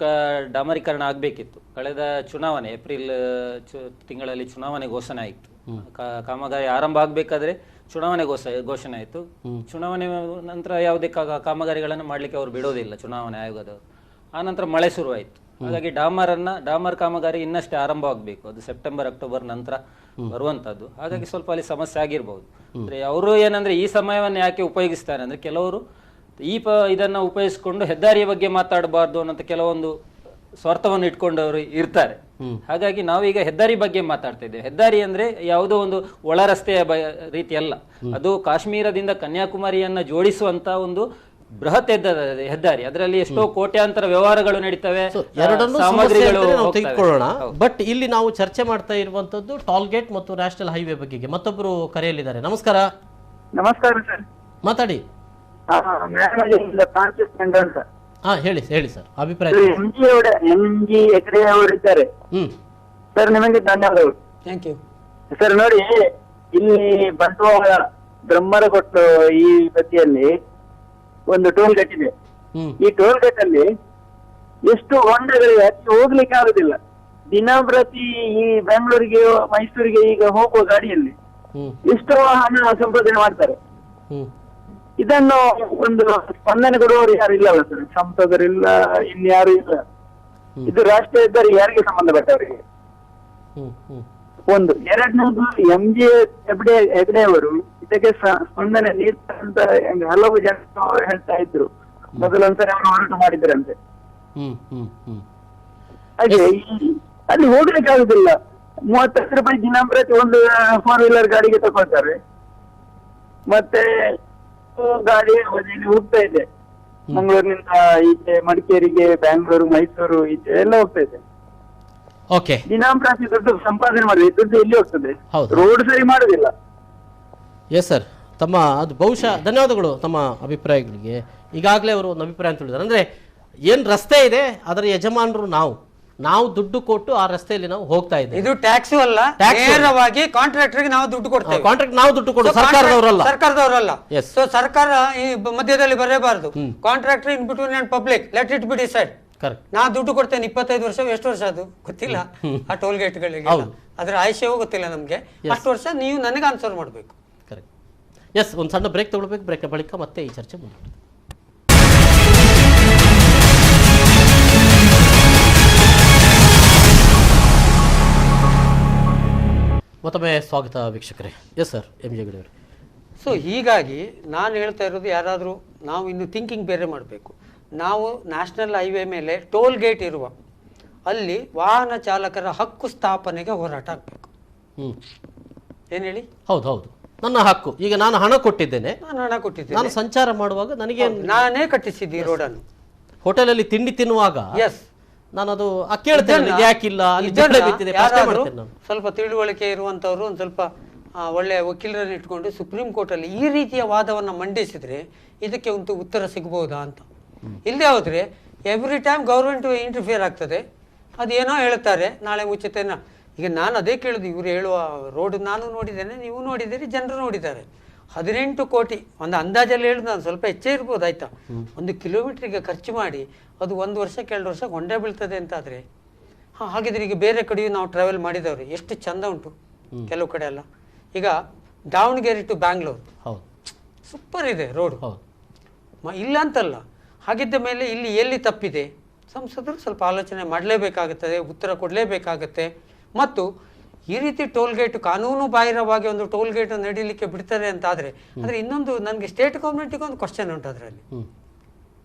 ಡಾಮರೀಕರಣ ಆಗ್ಬೇಕಿತ್ತು. ಕಳೆದ ಚುನಾವಣೆ ಏಪ್ರಿಲ್ ತಿಂಗಳಲ್ಲಿ ಚುನಾವಣೆ ಘೋಷಣೆ ಆಯಿತು. ಕಾಮಗಾರಿ ಆರಂಭ ಆಗ್ಬೇಕಾದ್ರೆ ಚುನಾವಣೆ ಘೋಷಣೆ ಆಯಿತು. ಚುನಾವಣೆ ನಂತರ ಯಾವುದೇ ಕಾಮಗಾರಿಗಳನ್ನು ಮಾಡ್ಲಿಕ್ಕೆ ಅವರು ಬಿಡೋದಿಲ್ಲ, ಚುನಾವಣೆ ಆಯೋಗದವರು. ಆ ನಂತರ ಮಳೆ ಶುರುವಾಯಿತು. ಹಾಗಾಗಿ ಡಾಮರ್ ಕಾಮಗಾರಿ ಇನ್ನಷ್ಟೇ ಆರಂಭವಾಗಬೇಕು. ಅದು ಸೆಪ್ಟೆಂಬರ್ ಅಕ್ಟೋಬರ್ ನಂತರ ಬರುವಂತದ್ದು. ಹಾಗಾಗಿ ಸ್ವಲ್ಪ ಅಲ್ಲಿ ಸಮಸ್ಯೆ ಆಗಿರ್ಬೋದು. ಅಂದ್ರೆ ಅವರು ಏನಂದ್ರೆ ಈ ಸಮಯವನ್ನು ಯಾಕೆ ಉಪಯೋಗಿಸ್ತಾರೆ ಅಂದ್ರೆ, ಕೆಲವರು ಇದನ್ನ ಉಪಯೋಗಿಸಿಕೊಂಡು ಹೆದ್ದಾರಿಯ ಬಗ್ಗೆ ಮಾತಾಡಬಾರ್ದು ಅನ್ನೋ ಕೆಲವೊಂದು ಸ್ವಾರ್ಥವನ್ನು ಇಟ್ಕೊಂಡವರು ಇರ್ತಾರೆ. ಹಾಗಾಗಿ ನಾವೀಗ ಹೆದ್ದಾರಿ ಬಗ್ಗೆ ಮಾತಾಡ್ತಾ ಇದ್ದೇವೆ. ಹೆದ್ದಾರಿ ಅಂದ್ರೆ ಯಾವುದೋ ಒಂದು ಒಳ ರಸ್ತೆಯ ರೀತಿ ಅಲ್ಲ, ಅದು ಕಾಶ್ಮೀರದಿಂದ ಕನ್ಯಾಕುಮಾರಿಯನ್ನ ಜೋಡಿಸುವಂತ ಒಂದು ಬೃಹತ್ ಹೆದ್ದಾರಿ. ಅದರಲ್ಲಿ ಎಷ್ಟೋ ಕೋಟ್ಯಾಂತರ ವ್ಯವಹಾರಗಳು ನಡೀತವೆ, ಸಾಮಗ್ರಿಗಳು ತೆಗೆದುಕೊಳ್ಳೋಣ. ಬಟ್ ಇಲ್ಲಿ ನಾವು ಚರ್ಚೆ ಮಾಡ್ತಾ ಇರುವಂತದ್ದು ಟೋಲ್ ಗೇಟ್ ಮತ್ತು ನ್ಯಾಷನಲ್ ಹೈವೇ ಬಗ್ಗೆ. ಮತ್ತೊಬ್ಬರು ಕರೆಯಲ್ಲಿದ್ದಾರೆ. ನಮಸ್ಕಾರ. ನಮಸ್ಕಾರ ಸರ್, ಮಾತಾಡಿ. ಹೇಳಿ ಸರ್, ಅಭಿಪ್ರಾಯ. MG ಹೆಗ್ಡೆ ಅವರಿದ್ದಾರೆ ಸರ್, ನಿಮಗೆ ಧನ್ಯವಾದಗಳು. Thank you sir. ನೋಡಿ, ಇಲ್ಲಿ ಬಂಟ್ವಾಳ ಬ್ರಹ್ಮರಕೊಟ್ಟು ಈ ಬದಿಯಲ್ಲಿ ಒಂದು ಟೋಲ್ ಗೇಟ್ ಇದೆ. ಈ ಟೋಲ್ ಗೇಟ್ ಅಲ್ಲಿ ಎಷ್ಟು ಹೊಂಡಗಳಿವೆ, ಅದಕ್ಕೆ ಹೋಗ್ಲಿಕ್ಕೆ ಆಗುದಿಲ್ಲ. ದಿನಪ್ರತಿ ಈ ಬೆಂಗಳೂರಿಗೆ ಮೈಸೂರಿಗೆ ಈಗ ಹೋಗುವ ಗಾಡಿಯಲ್ಲಿ ಎಷ್ಟೋ ಹಣ ಸಂಪಾದನೆ ಮಾಡ್ತಾರೆ. ಇದನ್ನು ಒಂದು ಸ್ಪಂದನೆ ಕೊಡುವವರು ಯಾರು ಇಲ್ಲಲ್ಲ ಸರ್, ಸಂಸದರಿಲ್ಲ, ಇನ್ಯಾರು ಇಲ್ಲ. ಇದು ರಾಷ್ಟ್ರೀಯ ಹೆದ್ದಾರಿ ಯಾರಿಗೆ ಸಂಬಂಧಪಟ್ಟವರಿಗೆ? ಒಂದು. ಎರಡನೇದು MG ಹೆಗ್ಡೆ ಅವರು ಇದಕ್ಕೆ ಸ್ಪಂದನೆ ನೀಡ್ತಾರಂತ ಹಲವು ಜನ ಹೇಳ್ತಾ ಇದ್ರು. ಮೊದಲೊಂದ್ಸರಿ ಅವರು ಹೋರಾಟ ಮಾಡಿದ್ರಂತೆ. ಹಾಗೆ ಅಲ್ಲಿ ಹೋಗ್ಲಿಕ್ಕೆ ಆಗುದಿಲ್ಲ. 35 ರೂಪಾಯಿ ದಿನಂಪ್ರತಿ ಒಂದು 4 ವೀಲರ್ ಗಾಡಿಗೆ ತಗೊಳ್ತಾರೆ. ಮತ್ತೆ ಗಾಡಿ ಹೋಗ್ತಾ ಇದೆ ಮಂಗಳೂರಿನಿಂದ ಈಚೆ ಮಡಿಕೇರಿಗೆ, ಬ್ಯಾಂಗ್ಳೂರು, ಮೈಸೂರು ಈಚೆ ಎಲ್ಲ ಹೋಗ್ತಾ ಇದೆ. ದಿನಂಪ್ರತಿ ದುಡ್ಡು ಸಂಪಾದನೆ ಮಾಡಿದ್ರೆ ದುಡ್ಡು ಎಲ್ಲಿ ಹೋಗ್ತದೆ? ರೋಡ್ ಸರಿ ಮಾಡುದಿಲ್ಲ. ಎಸ್ ಸರ್, ತಮ್ಮ ಅದು ಬಹುಶಃ ಧನ್ಯವಾದಗಳು ತಮ್ಮ ಅಭಿಪ್ರಾಯಗಳಿಗೆ. ಈಗಾಗಲೇ ಅವರು ಒಂದು ಅಭಿಪ್ರಾಯ ಅಂತ ಹೇಳಿದ್ದಾರೆ. ಅಂದರೆ ಏನು ರಸ್ತೆ ಇದೆ ಅದರ ಯಜಮಾನರು ನಾವು, ನಾವು ದುಡ್ಡು ಕೊಟ್ಟು ಆ ರಸ್ತೆಯಲ್ಲಿ ನಾವು ಹೋಗ್ತಾ ಇದ್ದೇವೆ. ಇದು ಟ್ಯಾಕ್ಸ್ ಅಲ್ಲ, ನೇರವಾಗಿ ಕಾಂಟ್ರಾಕ್ಟರ್ಗೆ ನಾವು ದುಡ್ಡು ಕೊಡ್ತೇವೆ. ಕಾಂಟ್ರಾಕ್ಟ್ ನಾವು ದುಡ್ಡು ಕೊಡು, ಸರ್ಕಾರದವರಲ್ಲ. ಸೊ ಸರ್ಕಾರ ಈ ಮಧ್ಯದಲ್ಲಿ ಬರಬಾರದು. Contractor in between and public, let it be decide. ನಾ ದುಡ್ಡು ಕೊಡ್ತೇನೆ 25 ವರ್ಷ, ಎಷ್ಟು ವರ್ಷ ಅದು ಗೊತ್ತಿಲ್ಲ ಆ ಟೋಲ್ ಗೇಟ್ಗಳಿಗೆ, ಅದ್ರ ಆಯುಷ್ಯವೂ ಗೊತ್ತಿಲ್ಲ ನಮ್ಗೆ. ಅಷ್ಟು ವರ್ಷ ನೀವು ನನಗೆ ಆನ್ಸರ್ ಮಾಡಬೇಕು. ಕರೆಕ್ಟ್. ಎಸ್, ಒಂದು ಸಣ್ಣ ಬ್ರೇಕ್ ತಗೊಳ್ಬೇಕು. ಬ್ರೇಕ್ ಬಳಿಕ ಮತ್ತೆ ಈ ಚರ್ಚೆ ಮುಂದುವರಿಯುತ್ತೆ. ಮತ್ತೊಮ್ಮೆ ಸ್ವಾಗತ ವೀಕ್ಷಕರೇ. ಎಸ್ ಸರ್, ಎಂ ಜೆ ಗಡಿ ಅವರು. ಸೊ ಹೀಗಾಗಿ ನಾನು ಹೇಳ್ತಾ ಇರೋದು, ಯಾರಾದರೂ ನಾವು ಇನ್ನು ಥಿಂಕಿಂಗ್ ಬೇರೆ ಮಾಡಬೇಕು. ನಾವು ನ್ಯಾಷನಲ್ ಹೈವೇ ಮೇಲೆ ಟೋಲ್ ಗೇಟ್ ಇರುವ ಅಲ್ಲಿ ವಾಹನ ಚಾಲಕರ ಹಕ್ಕು ಸ್ಥಾಪನೆಗೆ ಹೋರಾಟ ಆಗಬೇಕು. ಏನು ಹೇಳಿ? ಹೌದು ಹೌದು, ನನ್ನ ಹಕ್ಕು. ಈಗ ನಾನು ಹಣ ಕೊಟ್ಟಿದ್ದೇನೆ, ನಾನು ಸಂಚಾರ ಮಾಡುವಾಗ ನನಗೆ ನಾನೇ ಕಟ್ಟಿಸಿದ್ದೆ ರೋಡನ್ನು. ಹೋಟೆಲಲ್ಲಿ ತಿಂಡಿ ತಿನ್ನುವಾಗ ಎಸ್, ನಾನು ಅದು ಕೇಳ್ತೇನೆ, ಯಾಕಿಲ್ಲ ಅಲ್ಲಿ ಸ್ವಲ್ಪ ತಿಳುವಳಿಕೆ ಇರುವಂತವ್ರು ಒಂದು ಸ್ವಲ್ಪ ಒಳ್ಳೆಯ ವಕೀಲರನ್ನು ಇಟ್ಕೊಂಡು ಸುಪ್ರೀಂ ಕೋರ್ಟ್ ಅಲ್ಲಿ ಈ ರೀತಿಯ ವಾದವನ್ನು ಮಂಡಿಸಿದ್ರೆ ಇದಕ್ಕೆ ಒಂದು ಉತ್ತರ ಸಿಗಬಹುದಾ ಅಂತ. ಇಲ್ಲದೆ ಹೋದ್ರೆ ಎವ್ರಿ ಟೈಮ್ ಗೌರ್ಮೆಂಟ್ ಇಂಟರ್ಫಿಯರ್ ಆಗ್ತದೆ. ಅದೇನೋ ಹೇಳ್ತಾರೆ, ನಾಳೆ ಉಚಿತನ. ಈಗ ನಾನು ಅದೇ ಕೇಳುದು, ಇವರು ಹೇಳುವ ರೋಡ್ ನಾನು ನೋಡಿದ್ದೇನೆ, ನೀವು ನೋಡಿದ್ದೀರಿ, ಜನರು ನೋಡಿದ್ದಾರೆ. 18 ಕೋಟಿ ಒಂದು ಅಂದಾಜಲ್ಲಿ ಹೇಳುದು, ನಾನು ಸ್ವಲ್ಪ ಹೆಚ್ಚೇ ಇರ್ಬೋದು ಆಯ್ತಾ. 1 ಕಿಲೋಮೀಟರ್ಗೆ ಖರ್ಚು ಮಾಡಿ ಅದು 1 ವರ್ಷಕ್ಕೆ 2 ವರ್ಷಕ್ಕೆ ಹೊಂಡೆ ಬೀಳ್ತದೆ ಅಂತಾದರೆ, ಹಾಗಿದ್ರೆ ಈಗ ಬೇರೆ ಕಡೆಯೂ ನಾವು ಟ್ರಾವೆಲ್ ಮಾಡಿದವ್ರು ಎಷ್ಟು ಚಂದ ಉಂಟು ಕೆಲವು ಕಡೆ ಎಲ್ಲ. ಈಗ ದಾವಣಗೆರೆ ಟು ಬ್ಯಾಂಗ್ಳೂರ್ ಸೂಪರ್ ಇದೆ ರೋಡ್, ಇಲ್ಲ ಅಂತಲ್ಲ. ಹಾಗಿದ್ದ ಮೇಲೆ ಇಲ್ಲಿ ಎಲ್ಲಿ ತಪ್ಪಿದೆ? ಸಂಸದರು ಸ್ವಲ್ಪ ಆಲೋಚನೆ ಮಾಡಲೇಬೇಕಾಗುತ್ತದೆ, ಉತ್ತರ ಕೊಡಲೇಬೇಕಾಗತ್ತೆ. ಮತ್ತು ಈ ರೀತಿ ಟೋಲ್ ಗೇಟ್ ಕಾನೂನು ಬಾಹಿರವಾಗಿ ಒಂದು ಟೋಲ್ ಗೇಟ್ ನಡೀಲಿಕ್ಕೆ ಬಿಡ್ತಾರೆ ಅಂತ ಆದರೆ ಇನ್ನೊಂದು ನನಗೆ ಸ್ಟೇಟ್ ಗೌರ್ಮೆಂಟಿಗೆ ಒಂದು ಕ್ವಶನ್ ಉಂಟು ಅದರಲ್ಲಿ.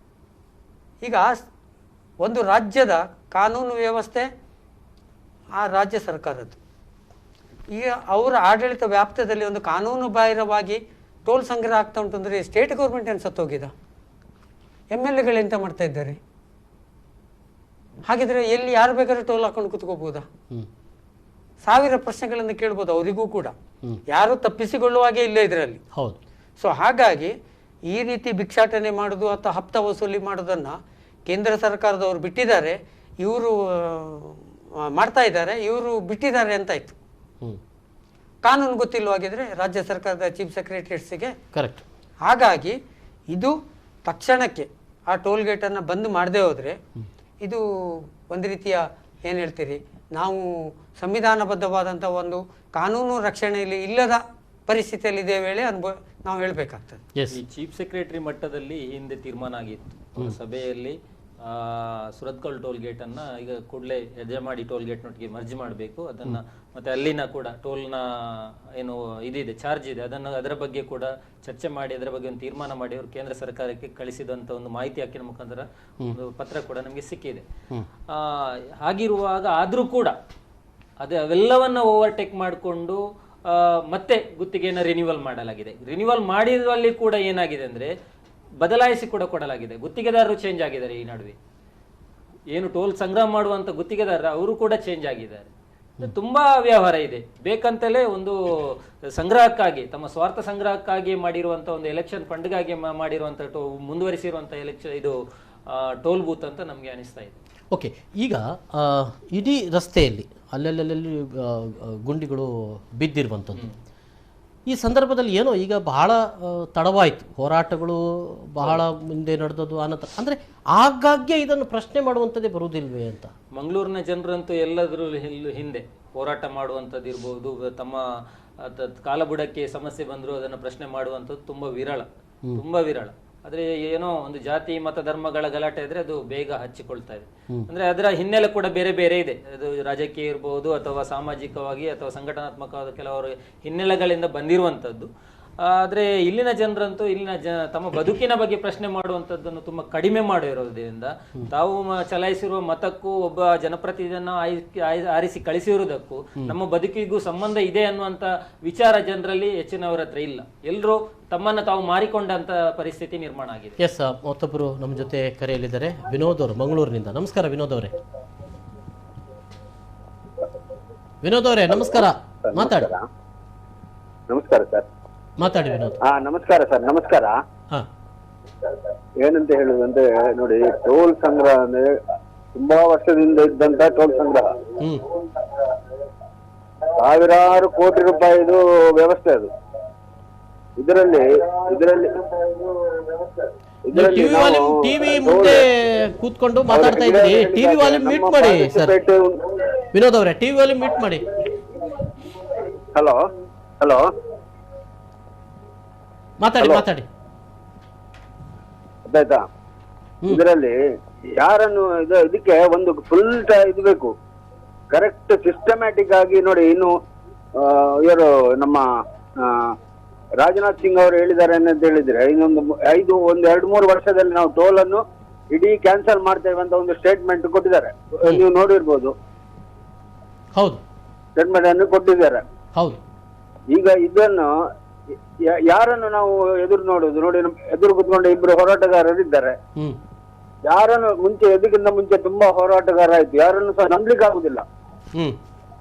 ಈಗ ಒಂದು ರಾಜ್ಯದ ಕಾನೂನು ವ್ಯವಸ್ಥೆ ಆ ರಾಜ್ಯ ಸರ್ಕಾರದ್ದು. ಈಗ ಅವರ ಆಡಳಿತ ವ್ಯಾಪ್ತದಲ್ಲಿ ಒಂದು ಕಾನೂನು ಬಾಹಿರವಾಗಿ ಟೋಲ್ ಸಂಗ್ರಹ ಆಗ್ತಾ ಉಂಟು ಅಂದರೆ ಸ್ಟೇಟ್ ಗೌರ್ಮೆಂಟ್ ಏನು ಸತ್ತೋಗಿದ? MLAಗಳು ಎಂತ ಮಾಡ್ತಾ ಇದ್ದಾರೆ? ಹಾಗಿದ್ರೆ ಎಲ್ಲಿ ಯಾರು ಬೇಕಾದ್ರೆ ಟೋಲ್ ಹಾಕೊಂಡು ಕೂತ್ಕೋಬಹುದಾ? 1000 ಪ್ರಶ್ನೆಗಳನ್ನು ಕೇಳ್ಬೋದು ಅವರಿಗೂ ಕೂಡ. ಯಾರು ತಪ್ಪಿಸಿಕೊಳ್ಳುವಾಗೆ ಇಲ್ಲ ಇದರಲ್ಲಿ. ಸೊ ಹಾಗಾಗಿ ಈ ರೀತಿ ಭಿಕ್ಷಾಟನೆ ಮಾಡೋದು ಅಥವಾ ಹಪ್ತ ವಸೂಲಿ ಮಾಡೋದನ್ನ ಕೇಂದ್ರ ಸರ್ಕಾರದವರು ಬಿಟ್ಟಿದ್ದಾರೆ, ಇವರು ಮಾಡ್ತಾ ಇದ್ದಾರೆ, ಇವರು ಬಿಟ್ಟಿದ್ದಾರೆ ಅಂತಾಯ್ತು. ಕಾನೂನು ಗೊತ್ತಿಲ್ಲವಾಗಿದ್ರೆ ರಾಜ್ಯ ಸರ್ಕಾರದ ಚೀಫ್ ಸೆಕ್ರೆಟರಿಯೇಟ್ಸ್ಗೆ. ಕರೆಕ್ಟ್. ಹಾಗಾಗಿ ಇದು ತಕ್ಷಣಕ್ಕೆ ಆ ಟೋಲ್ ಗೇಟನ್ನು ಬಂದ್ ಮಾಡದೆ ಹೋದರೆ ಇದು ಒಂದು ರೀತಿಯ ಏನು ಹೇಳ್ತೀರಿ, ನಾವು ಸಂವಿಧಾನಬದ್ಧವಾದಂಥ ಒಂದು ಕಾನೂನು ರಕ್ಷಣೆಯಲ್ಲಿ ಇಲ್ಲದ ಪರಿಸ್ಥಿತಿಯಲ್ಲಿ ಇದೇ ವೇಳೆ ನಾವು ಹೇಳಬೇಕಾಗ್ತದೆ. ಈ ಚೀಫ್ ಸೆಕ್ರೆಟರಿ ಮಟ್ಟದಲ್ಲಿ ಹಿಂದೆ ತೀರ್ಮಾನ ಆಗಿತ್ತು ಸಭೆಯಲ್ಲಿ, ಸುರತ್ಕಲ್ ಟೋಲ್ ಗೇಟ್ ಅನ್ನ ಈಗ ಕೂಡಲೇ ಯಜಮಾಡಿ ಟೋಲ್ ಗೇಟ್ ನೊಟ್ಟಿಗೆ ಮರ್ಜ್ ಮಾಡಬೇಕು, ಅದನ್ನ ಮತ್ತೆ ಅಲ್ಲಿನ ಕೂಡ ಟೋಲ್ನ ಏನು ಇದಿದೆ ಚಾರ್ಜ್ ಇದೆ ಅದರ ಬಗ್ಗೆ ಕೂಡ ಚರ್ಚೆ ಮಾಡಿ ಅದರ ಬಗ್ಗೆ ಒಂದು ತೀರ್ಮಾನ ಮಾಡಿ ಅವರು ಕೇಂದ್ರ ಸರ್ಕಾರಕ್ಕೆ ಕಳಿಸಿದಂತ ಒಂದು ಮಾಹಿತಿ ಹಾಕಿನ ಮುಖಾಂತರ ಒಂದು ಪತ್ರ ಕೂಡ ನಮಗೆ ಸಿಕ್ಕಿದೆ. ಹಾಗಿರುವಾಗ ಆದ್ರೂ ಕೂಡ ಅವೆಲ್ಲವನ್ನ ಓವರ್ಟೇಕ್ ಮಾಡಿಕೊಂಡು ಮತ್ತೆ ಗುತ್ತಿಗೆಯನ್ನು ರಿನ್ಯೂವಲ್ ಮಾಡಲಾಗಿದೆ. ರಿನ್ಯೂವಲ್ ಮಾಡಿದಲ್ಲಿ ಕೂಡ ಏನಾಗಿದೆ ಅಂದ್ರೆ ಬದಲಾಯಿಸಿ ಕೂಡ ಕೊಡಲಾಗಿದೆ. ಗುತ್ತಿಗೆದಾರರು ಚೇಂಜ್ ಆಗಿದ್ದಾರೆ. ಈ ನಡುವೆ ಏನು ಟೋಲ್ ಸಂಗ್ರಹ ಮಾಡುವಂತ ಗುತ್ತಿಗೆದಾರರು ಅವರು ಕೂಡ ಚೇಂಜ್ ಆಗಿದ್ದಾರೆ. ತುಂಬಾ ವ್ಯವಹಾರ ಇದೆ. ಬೇಕಂತಲೇ ಒಂದು ಸಂಗ್ರಹಕ್ಕಾಗಿ, ತಮ್ಮ ಸ್ವಾರ್ಥ ಸಂಗ್ರಹಕ್ಕಾಗಿ ಮಾಡಿರುವಂತ ಒಂದು ಎಲೆಕ್ಷನ್ ಫಂಡ್ಗಾಗಿ ಮಾಡಿರುವಂತ ಮುಂದುವರಿಸಿರುವಂತ ಎಲೆಕ್ಷನ್ ಇದು ಟೋಲ್ ಬೂತ್ ಅಂತ ನಮ್ಗೆ ಅನಿಸ್ತಾ ಇದೆ. ಓಕೆ, ಈಗ ಇಡೀ ರಸ್ತೆಯಲ್ಲಿ ಅಲ್ಲಲ್ಲಿ ಗುಂಡಿಗಳು ಬಿದ್ದಿರುವಂಥದ್ದು ಈ ಸಂದರ್ಭದಲ್ಲಿ ಏನೋ ಈಗ ಬಹಳ ತಡವಾಯಿತು, ಹೋರಾಟಗಳು ಬಹಳ ಮುಂದೆ ನಡೆದದ್ದು ಅನಂತರ ಅಂದರೆ ಆಗಾಗ್ಗೆ ಇದನ್ನು ಪ್ರಶ್ನೆ ಮಾಡುವಂಥದ್ದೇ ಬರುವುದಿಲ್ವೇ ಅಂತ. ಮಂಗಳೂರಿನ ಜನರಂತೂ ಎಲ್ಲದರ ಹಿಂದೆ ಹೋರಾಟ ಮಾಡುವಂಥದ್ದು ಇರ್ಬೋದು, ತಮ್ಮ ಕಾಲಬುಡಕ್ಕೆ ಸಮಸ್ಯೆ ಬಂದರೂ ಅದನ್ನು ಪ್ರಶ್ನೆ ಮಾಡುವಂಥದ್ದು ತುಂಬಾ ವಿರಳ. ಆದ್ರೆ ಏನೋ ಒಂದು ಜಾತಿ ಮತ ಧರ್ಮಗಳ ಗಲಾಟೆ ಇದ್ರೆ ಅದು ಬೇಗ ಹಚ್ಚಿಕೊಳ್ತಾ ಇದೆ. ಅಂದ್ರೆ ಅದರ ಹಿನ್ನೆಲೆ ಕೂಡ ಬೇರೆ ಬೇರೆ ಇದೆ. ಅದು ರಾಜಕೀಯ ಇರ್ಬೋದು ಅಥವಾ ಸಾಮಾಜಿಕವಾಗಿ ಅಥವಾ ಸಂಘಟನಾತ್ಮಕವಾದ ಕೆಲವರು ಹಿನ್ನೆಲೆಗಳಿಂದ ಬಂದಿರುವಂತದ್ದು. ಆದ್ರೆ ಇಲ್ಲಿನ ಜನರಂತೂ ತಮ್ಮ ಬದುಕಿನ ಬಗ್ಗೆ ಪ್ರಶ್ನೆ ಮಾಡುವಂತದ್ದನ್ನು ತುಂಬಾ ಕಡಿಮೆ ಮಾಡಿರೋದ್ರಿಂದ ತಾವು ಚಲಾಯಿಸಿರುವ ಮತಕ್ಕೂ ಒಬ್ಬ ಜನಪ್ರತಿನಿಧಿಯನ್ನ ಆರಿಸಿ ಕಳಿಸಿರುವುದಕ್ಕೂ ನಮ್ಮ ಬದುಕಿಗೂ ಸಂಬಂಧ ಇದೆ ಅನ್ನುವಂತ ವಿಚಾರ ಜನರಲ್ಲಿ ಹೆಚ್ಚಿನವರ ಹತ್ರ ಇಲ್ಲ. ಎಲ್ಲರೂ ತಮ್ಮನ್ನ ತಾವು ಮಾರಿಕೊಂಡಂತ ಪರಿಸ್ಥಿತಿ ನಿರ್ಮಾಣ ಆಗಿದೆ. ಎಸ್, ಮತ್ತೊಬ್ಬರು ನಮ್ಮ ಜೊತೆ ಕರೆಯಲಿದ್ದಾರೆ, ವಿನೋದ್ ಅವರು ಮಂಗಳೂರಿನಿಂದ. ನಮಸ್ಕಾರ ವಿನೋದ್ ಅವರೇ. ವಿನೋದ್ ಅವರೇ ನಮಸ್ಕಾರ, ಮಾತಾಡಿ. ನಮಸ್ಕಾರ ಸರ್. ಮಾತಾಡಿ ವಿನೋದ್. ನಮಸ್ಕಾರ ಸರ್. ನಮಸ್ಕಾರ. ಏನಂತ ಹೇಳುದಂದ್ರೆ ನೋಡಿ, ಟೋಲ್ ಸಂಗ್ರಹ ಅಂದ್ರೆ ತುಂಬಾ ವರ್ಷದಿಂದ ಇದ್ದಂತ ಟೋಲ್ ಸಂಗ್ರಹ. ಹ್ಮ್ ಸಾವಿರಾರು ಕೋಟಿ ರೂಪಾಯಿದು ವ್ಯವಸ್ಥೆ ಅದು. ಇದರಲ್ಲಿ ಟಿವಿ ಮುಂದೆ ಕೂತ್ಕೊಂಡು ಮಾತಾಡ್ತಾ ಇದ್ದೀರಿ. ಟಿವಿ ವಾಲ್ಯೂಮ್ ಮ್ಯೂಟ್ ಮಾಡಿ ಸರ್. ವಿನೋದ್ ಅವರೇ, ಟಿವಿ ವಾಲ್ಯೂಮ್ ಮ್ಯೂಟ್ ಮಾಡಿ. ಹಲೋ ಮಾತಾಡಿ. ಗೊತ್ತಾಯ್ತಾ? ಇದರಲ್ಲಿ ಯಾರನ್ನು ಇದಕ್ಕೆ ಒಂದು ಫುಲ್ ಇದು ಬೇಕು, ಕರೆಕ್ಟ್ ಸಿಸ್ಟಮ್ಯಾಟಿಕ್ ಆಗಿ ನೋಡಿ. ಇನ್ನು ಇವರು ನಮ್ಮ ರಾಜನಾಥ್ ಸಿಂಗ್ ಅವರು ಹೇಳಿದ್ದಾರೆ ಅಂತ ಹೇಳಿದ್ರೆ, ಇನ್ನೊಂದು 2-3 ವರ್ಷದಲ್ಲಿ ನಾವು ಟೋಲ್ ಅನ್ನು ಇಡೀ ಕ್ಯಾನ್ಸಲ್ ಮಾಡ್ತೇವೆ ಅಂತ ಒಂದು ಸ್ಟೇಟ್ಮೆಂಟ್ ಕೊಟ್ಟಿದ್ದಾರೆ. ನೀವು ನೋಡಿರ್ಬೋದು, ಹೌದು, ಸ್ಟೇಟ್ಮೆಂಟ್ ಅನ್ನು ಕೊಟ್ಟಿದ್ದಾರೆ. ಹೌದು. ಈಗ ಇದನ್ನು ಯಾರನ್ನು ನಾವು ಎದುರು ನೋಡುದು? ನೋಡಿ, ಎದುರು ಕುತ್ಕೊಂಡು ಇಬ್ರು ಹೋರಾಟಗಾರರಿದ್ದಾರೆ. ಯಾರನ್ನು ಇದಕ್ಕಿಂತ ಮುಂಚೆ ತುಂಬಾ ಹೋರಾಟಗಾರ ಆಯ್ತು, ಯಾರನ್ನು ಸಹ ನಂಬಲಿಕ್ಕೆ ಆಗುದಿಲ್ಲ.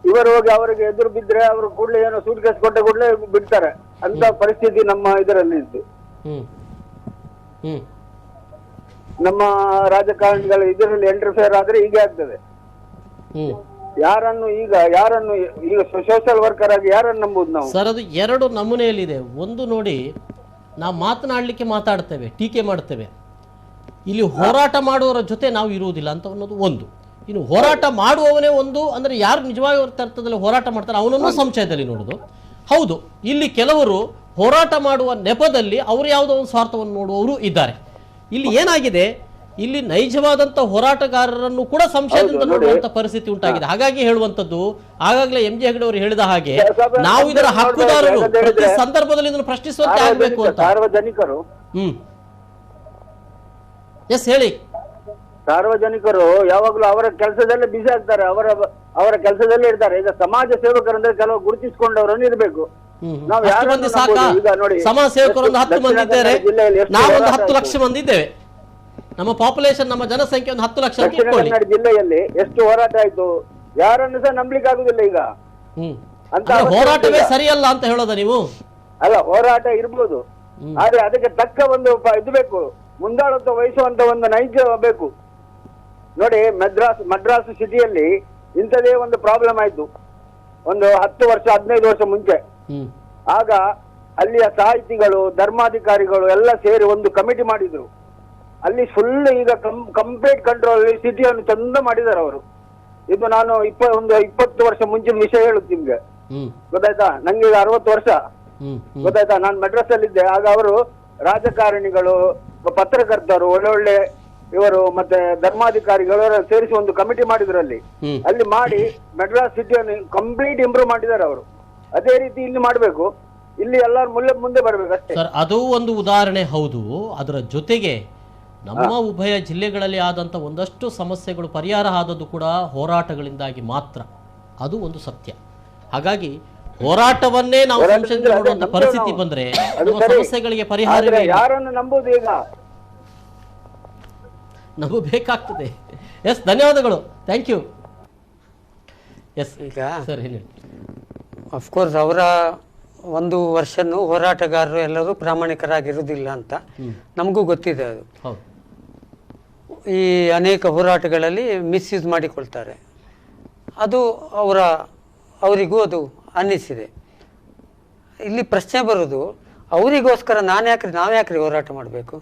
ಇವರು ಹೋಗಿ ಅವರಿಗೆ ಎದುರು ಬಿದ್ರೆ ಅವರು ಕೂಡಲೇ ಏನೋ ಸೂಟ್ ಕೇಸ್ ಕೊಟ್ಟ ಕೂಡಲೇ ಬಿಡ್ತಾರೆ ಅಂತ ಪರಿಸ್ಥಿತಿ ನಮ್ಮ ಇದರಲ್ಲಿ ಇತ್ತು. ನಮ್ಮ ರಾಜಕಾರಣಿಗಳು ಇದರಲ್ಲಿ ಇಂಟರ್ಫಿಯರ್ ಆದ್ರೆ ಹೀಗೆ ಆಗ್ತದೆ. ಯಾರನ್ನು ಈಗ ಸೋಷಿಯಲ್ ವರ್ಕರ್ ಆಗಿ ಯಾರನ್ನು ನಂಬುದು ನಾವು? ಸರ್, ಅದು 2 ನಮೂನೆಯಲ್ಲಿದೆ. ಒಂದು ನೋಡಿ, ನಾವು ಮಾತನಾಡಲಿಕ್ಕೆ ಮಾತಾಡ್ತೇವೆ, ಟೀಕೆ ಮಾಡ್ತೇವೆ. ಇಲ್ಲಿ ಹೋರಾಟ ಮಾಡುವವರ ಜೊತೆ ನಾವು ಇರುವುದಿಲ್ಲ ಅಂತ ಅನ್ನೋದು ಒಂದು. ಇನ್ನು ಹೋರಾಟ ಮಾಡುವವನೇ ಒಂದು ಅಂದ್ರೆ ಯಾರು ನಿಜವಾಗಿ ಅರ್ಥದಲ್ಲಿ ಹೋರಾಟ ಮಾಡ್ತಾರೆ ಅವನನ್ನು ಸಂಶಯದಲ್ಲಿ ನೋಡುದು. ಹೌದು, ಇಲ್ಲಿ ಕೆಲವರು ಹೋರಾಟ ಮಾಡುವ ನೆಪದಲ್ಲಿ ಅವರು ಯಾವುದೋ ಒಂದು ಸ್ವಾರ್ಥವನ್ನು ನೋಡುವವರು ಇದ್ದಾರೆ. ಇಲ್ಲಿ ಏನಾಗಿದೆ, ಇಲ್ಲಿ ನೈಜವಾದಂತ ಹೋರಾಟಗಾರರನ್ನು ಕೂಡ ಸಂಶಯದಿಂದ ನೋಡುವಂತ ಪರಿಸ್ಥಿತಿ ಉಂಟಾಗಿದೆ. ಹಾಗಾಗಿ ಹೇಳುವಂತದ್ದು, ಆಗಾಗಲೇ MJ ಹೆಗಡೆ ಅವರು ಹೇಳಿದ ಹಾಗೆ ನಾವು ಇದರ ಹಕ್ಕುದಾರರು ಪ್ರತಿ ಸಂದರ್ಭದಲ್ಲಿ ಇದನ್ನು ಪ್ರಶ್ನಿಸುವಂತೆ ಆಗಬೇಕು ಅಂತ. ಸಾರ್ವಜನಿಕರು ಎಸ್ ಹೇಳಿ. ಸಾರ್ವಜನಿಕರು ಯಾವಾಗ್ಲೂ ಅವರ ಕೆಲಸದಲ್ಲೇ ಬಿಸಿ ಆಗ್ತಾರೆ, ಅವರ ಕೆಲಸದಲ್ಲೇ ಇರ್ತಾರೆ. ಈಗ ಸಮಾಜ ಸೇವಕರಂದ್ರೆ ಕೆಲವು ಗುರುತಿಸಿಕೊಂಡವರನ್ನು ಇರ್ಬೇಕು. ನಾವು ಮಂದಿ ಸಾಕ? ಸಮಾಜ ಸೇವಕರು 10 ಮಂದಿ ಇದ್ದಾರೆ, ನಾವೊಂದು 10 ಲಕ್ಷ ಮಂದಿ ಇದ್ದೇವೆ. ನಮ್ಮ ಪಾಪ್ಯುಲೇಷನ್, ನಮ್ಮ ಜನಸಂಖ್ಯೆ ಒಂದು 10 ಲಕ್ಷ. ದಕ್ಷಿಣ ಕನ್ನಡ ಜಿಲ್ಲೆಯಲ್ಲಿ ಎಷ್ಟು ಹೋರಾಟ ಆಯ್ತು, ಯಾರನ್ನು ಸಹ ನಂಬಲಿಕ್ಕೆ ಆಗುದಿಲ್ಲ ಈಗ. ಅಂತ ಹೋರಾಟವೇ ಸರಿಯಲ್ಲ ಅಂತ ಹೇಳೋದ ನೀವು? ಅಲ್ಲ, ಹೋರಾಟ ಇರ್ಬೋದು, ಆದ್ರೆ ಅದಕ್ಕೆ ತಕ್ಕ ಒಂದು ಇದು ಬೇಕು, ಮುಂದಾಳತ್ವ ವಹಿಸುವಂತ ಒಂದು ನೈಜ ಬೇಕು. ನೋಡಿ, ಮದ್ರಾಸ್ ಸಿಟಿಯಲ್ಲಿ ಇಂಥದೇ ಒಂದು ಪ್ರಾಬ್ಲಮ್ ಆಯ್ತು ಒಂದು 10 ವರ್ಷ 15 ವರ್ಷ ಮುಂಚೆ. ಆಗ ಅಲ್ಲಿಯ ಸಾಹಿತಿಗಳು, ಧರ್ಮಾಧಿಕಾರಿಗಳು ಎಲ್ಲ ಸೇರಿ ಒಂದು ಕಮಿಟಿ ಮಾಡಿದ್ರು. ಅಲ್ಲಿ ಫುಲ್ ಈಗ ಕಂಪ್ಲೀಟ್ ಕಂಟ್ರೋಲ್ ಸಿಟಿಯನ್ನು ಚಂದ ಮಾಡಿದ್ದಾರೆ ಅವರು. ಇದು ನಾನು 20 ವರ್ಷ ಮುಂಚಿನ ವಿಷಯ ಹೇಳುದು ನಿಮ್ಗೆ, ಗೊತ್ತಾಯ್ತಾ? ನಂಗೆ ಈಗ 60 ವರ್ಷ, ಗೊತ್ತಾಯ್ತಾ? ನಾನು ಮದ್ರಾಸ್ ಅಲ್ಲಿ ಇದ್ದೆ. ಆಗ ಅವರು ರಾಜಕಾರಣಿಗಳು, ಪತ್ರಕರ್ತರು, ಒಳ್ಳೆ ಇವರು ಮತ್ತೆ ಧರ್ಮಾಧಿಕಾರಿಗಳು ಸೇರಿಸಿ ಒಂದು ಕಮಿಟಿ ಮಾಡಿದ್ರು. ಅಲ್ಲಿ ಮಾಡಿ ಮದ್ರಾಸ್ ಸಿಟಿಯನ್ನು ಕಂಪ್ಲೀಟ್ ಇಂಪ್ರೂವ್ ಮಾಡಿದ್ದಾರೆ ಅವರು. ಅದೇ ರೀತಿ ಇಲ್ಲಿ ಮಾಡಬೇಕು, ಇಲ್ಲಿ ಎಲ್ಲರೂ ಮುಂದೆ ಬರಬೇಕು ಅಷ್ಟೇ. ಸರ್, ಅದು ಒಂದು ಉದಾಹರಣೆ ಹೌದು. ಅದರ ಜೊತೆಗೆ ನಮ್ಮ ಉಭಯ ಜಿಲ್ಲೆಗಳಲ್ಲಿ ಆದಂತ ಒಂದಷ್ಟು ಸಮಸ್ಯೆಗಳು ಪರಿಹಾರ ಆದದ್ದು ಕೂಡ ಹೋರಾಟಗಳಿಂದಾಗಿ ಮಾತ್ರ, ಅದು ಒಂದು ಸತ್ಯ. ಹಾಗಾಗಿ ಹೋರಾಟವನ್ನೇ ನಾವು ಸಂಶಯದಿಂದ ನೋಡುವಂತ ಪರಿಸ್ಥಿತಿ ಬಂದ್ರೆ ನಮ್ಮ ಸಮಸ್ಯೆಗಳಿಗೆ ಪರಿಹಾರ ಯಾರನ್ನು ನಂಬುದು ಈಗ ನಮಗೂ ಬೇಕಾಗ್ತದೆ. ಎಸ್, ಧನ್ಯವಾದಗಳು, ಥ್ಯಾಂಕ್ ಯು. ಎಸ್, ಈಗ ಸರ್ ಹೇಳಿ. ಅಫ್ಕೋರ್ಸ್ ಅವರ ಒಂದು ವರ್ಷನೂ ಹೋರಾಟಗಾರರು ಎಲ್ಲರೂ ಪ್ರಾಮಾಣಿಕರಾಗಿರುವುದಿಲ್ಲ ಅಂತ ನಮಗೂ ಗೊತ್ತಿದೆ. ಅದು ಈ ಅನೇಕ ಹೋರಾಟಗಳಲ್ಲಿ ಮಿಸ್ಯೂಸ್ ಮಾಡಿಕೊಳ್ತಾರೆ, ಅದು ಅವರಿಗೂ ಅದು ಅನ್ನಿಸಿದೆ. ಇಲ್ಲಿ ಪ್ರಶ್ನೆ ಬರೋದು, ಅವರಿಗೋಸ್ಕರ ನಾವ್ಯಾಕ್ರಿ ಹೋರಾಟ ಮಾಡಬೇಕು?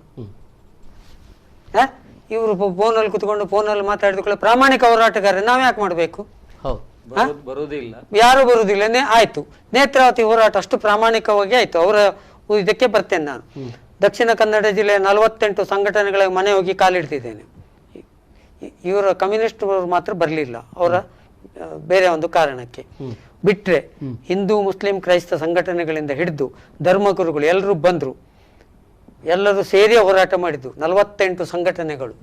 ಇವರು ಫೋನಲ್ಲಿ ಕುತ್ಕೊಂಡು ಫೋನಲ್ಲಿ ಮಾತಾಡಿದ ಪ್ರಾಮಾಣಿಕ ಹೋರಾಟಗಾರ ನಾವ್ಯಾಕೆ ಮಾಡಬೇಕು? ಯಾರು ಬರುವುದಿಲ್ಲ. ಆಯ್ತು, ನೇತ್ರಾವತಿ ಹೋರಾಟ ಅಷ್ಟು ಪ್ರಾಮಾಣಿಕವಾಗಿ ಆಯ್ತು, ಅವರ ಇದಕ್ಕೆ ಬರ್ತೇನೆ ನಾನು. ದಕ್ಷಿಣ ಕನ್ನಡ ಜಿಲ್ಲೆಯ 48 ಸಂಘಟನೆಗಳ ಮನೆ ಹೋಗಿ ಕಾಲಿಡ್ತಿದ್ದೇನೆ. ಇವರ ಕಮ್ಯುನಿಸ್ಟ್ ಮಾತ್ರ ಬರಲಿಲ್ಲ, ಅವರ ಬೇರೆ ಒಂದು ಕಾರಣಕ್ಕೆ. ಬಿಟ್ರೆ ಹಿಂದೂ, ಮುಸ್ಲಿಂ, ಕ್ರೈಸ್ತ ಸಂಘಟನೆಗಳಿಂದ ಹಿಡಿದು ಧರ್ಮಗುರುಗಳು ಎಲ್ಲರೂ ಬಂದ್ರು, ಎಲ್ಲರೂ ಸೇರಿ ಹೋರಾಟ ಮಾಡಿದ್ದು. 48 ಸಂಘಟನೆಗಳು,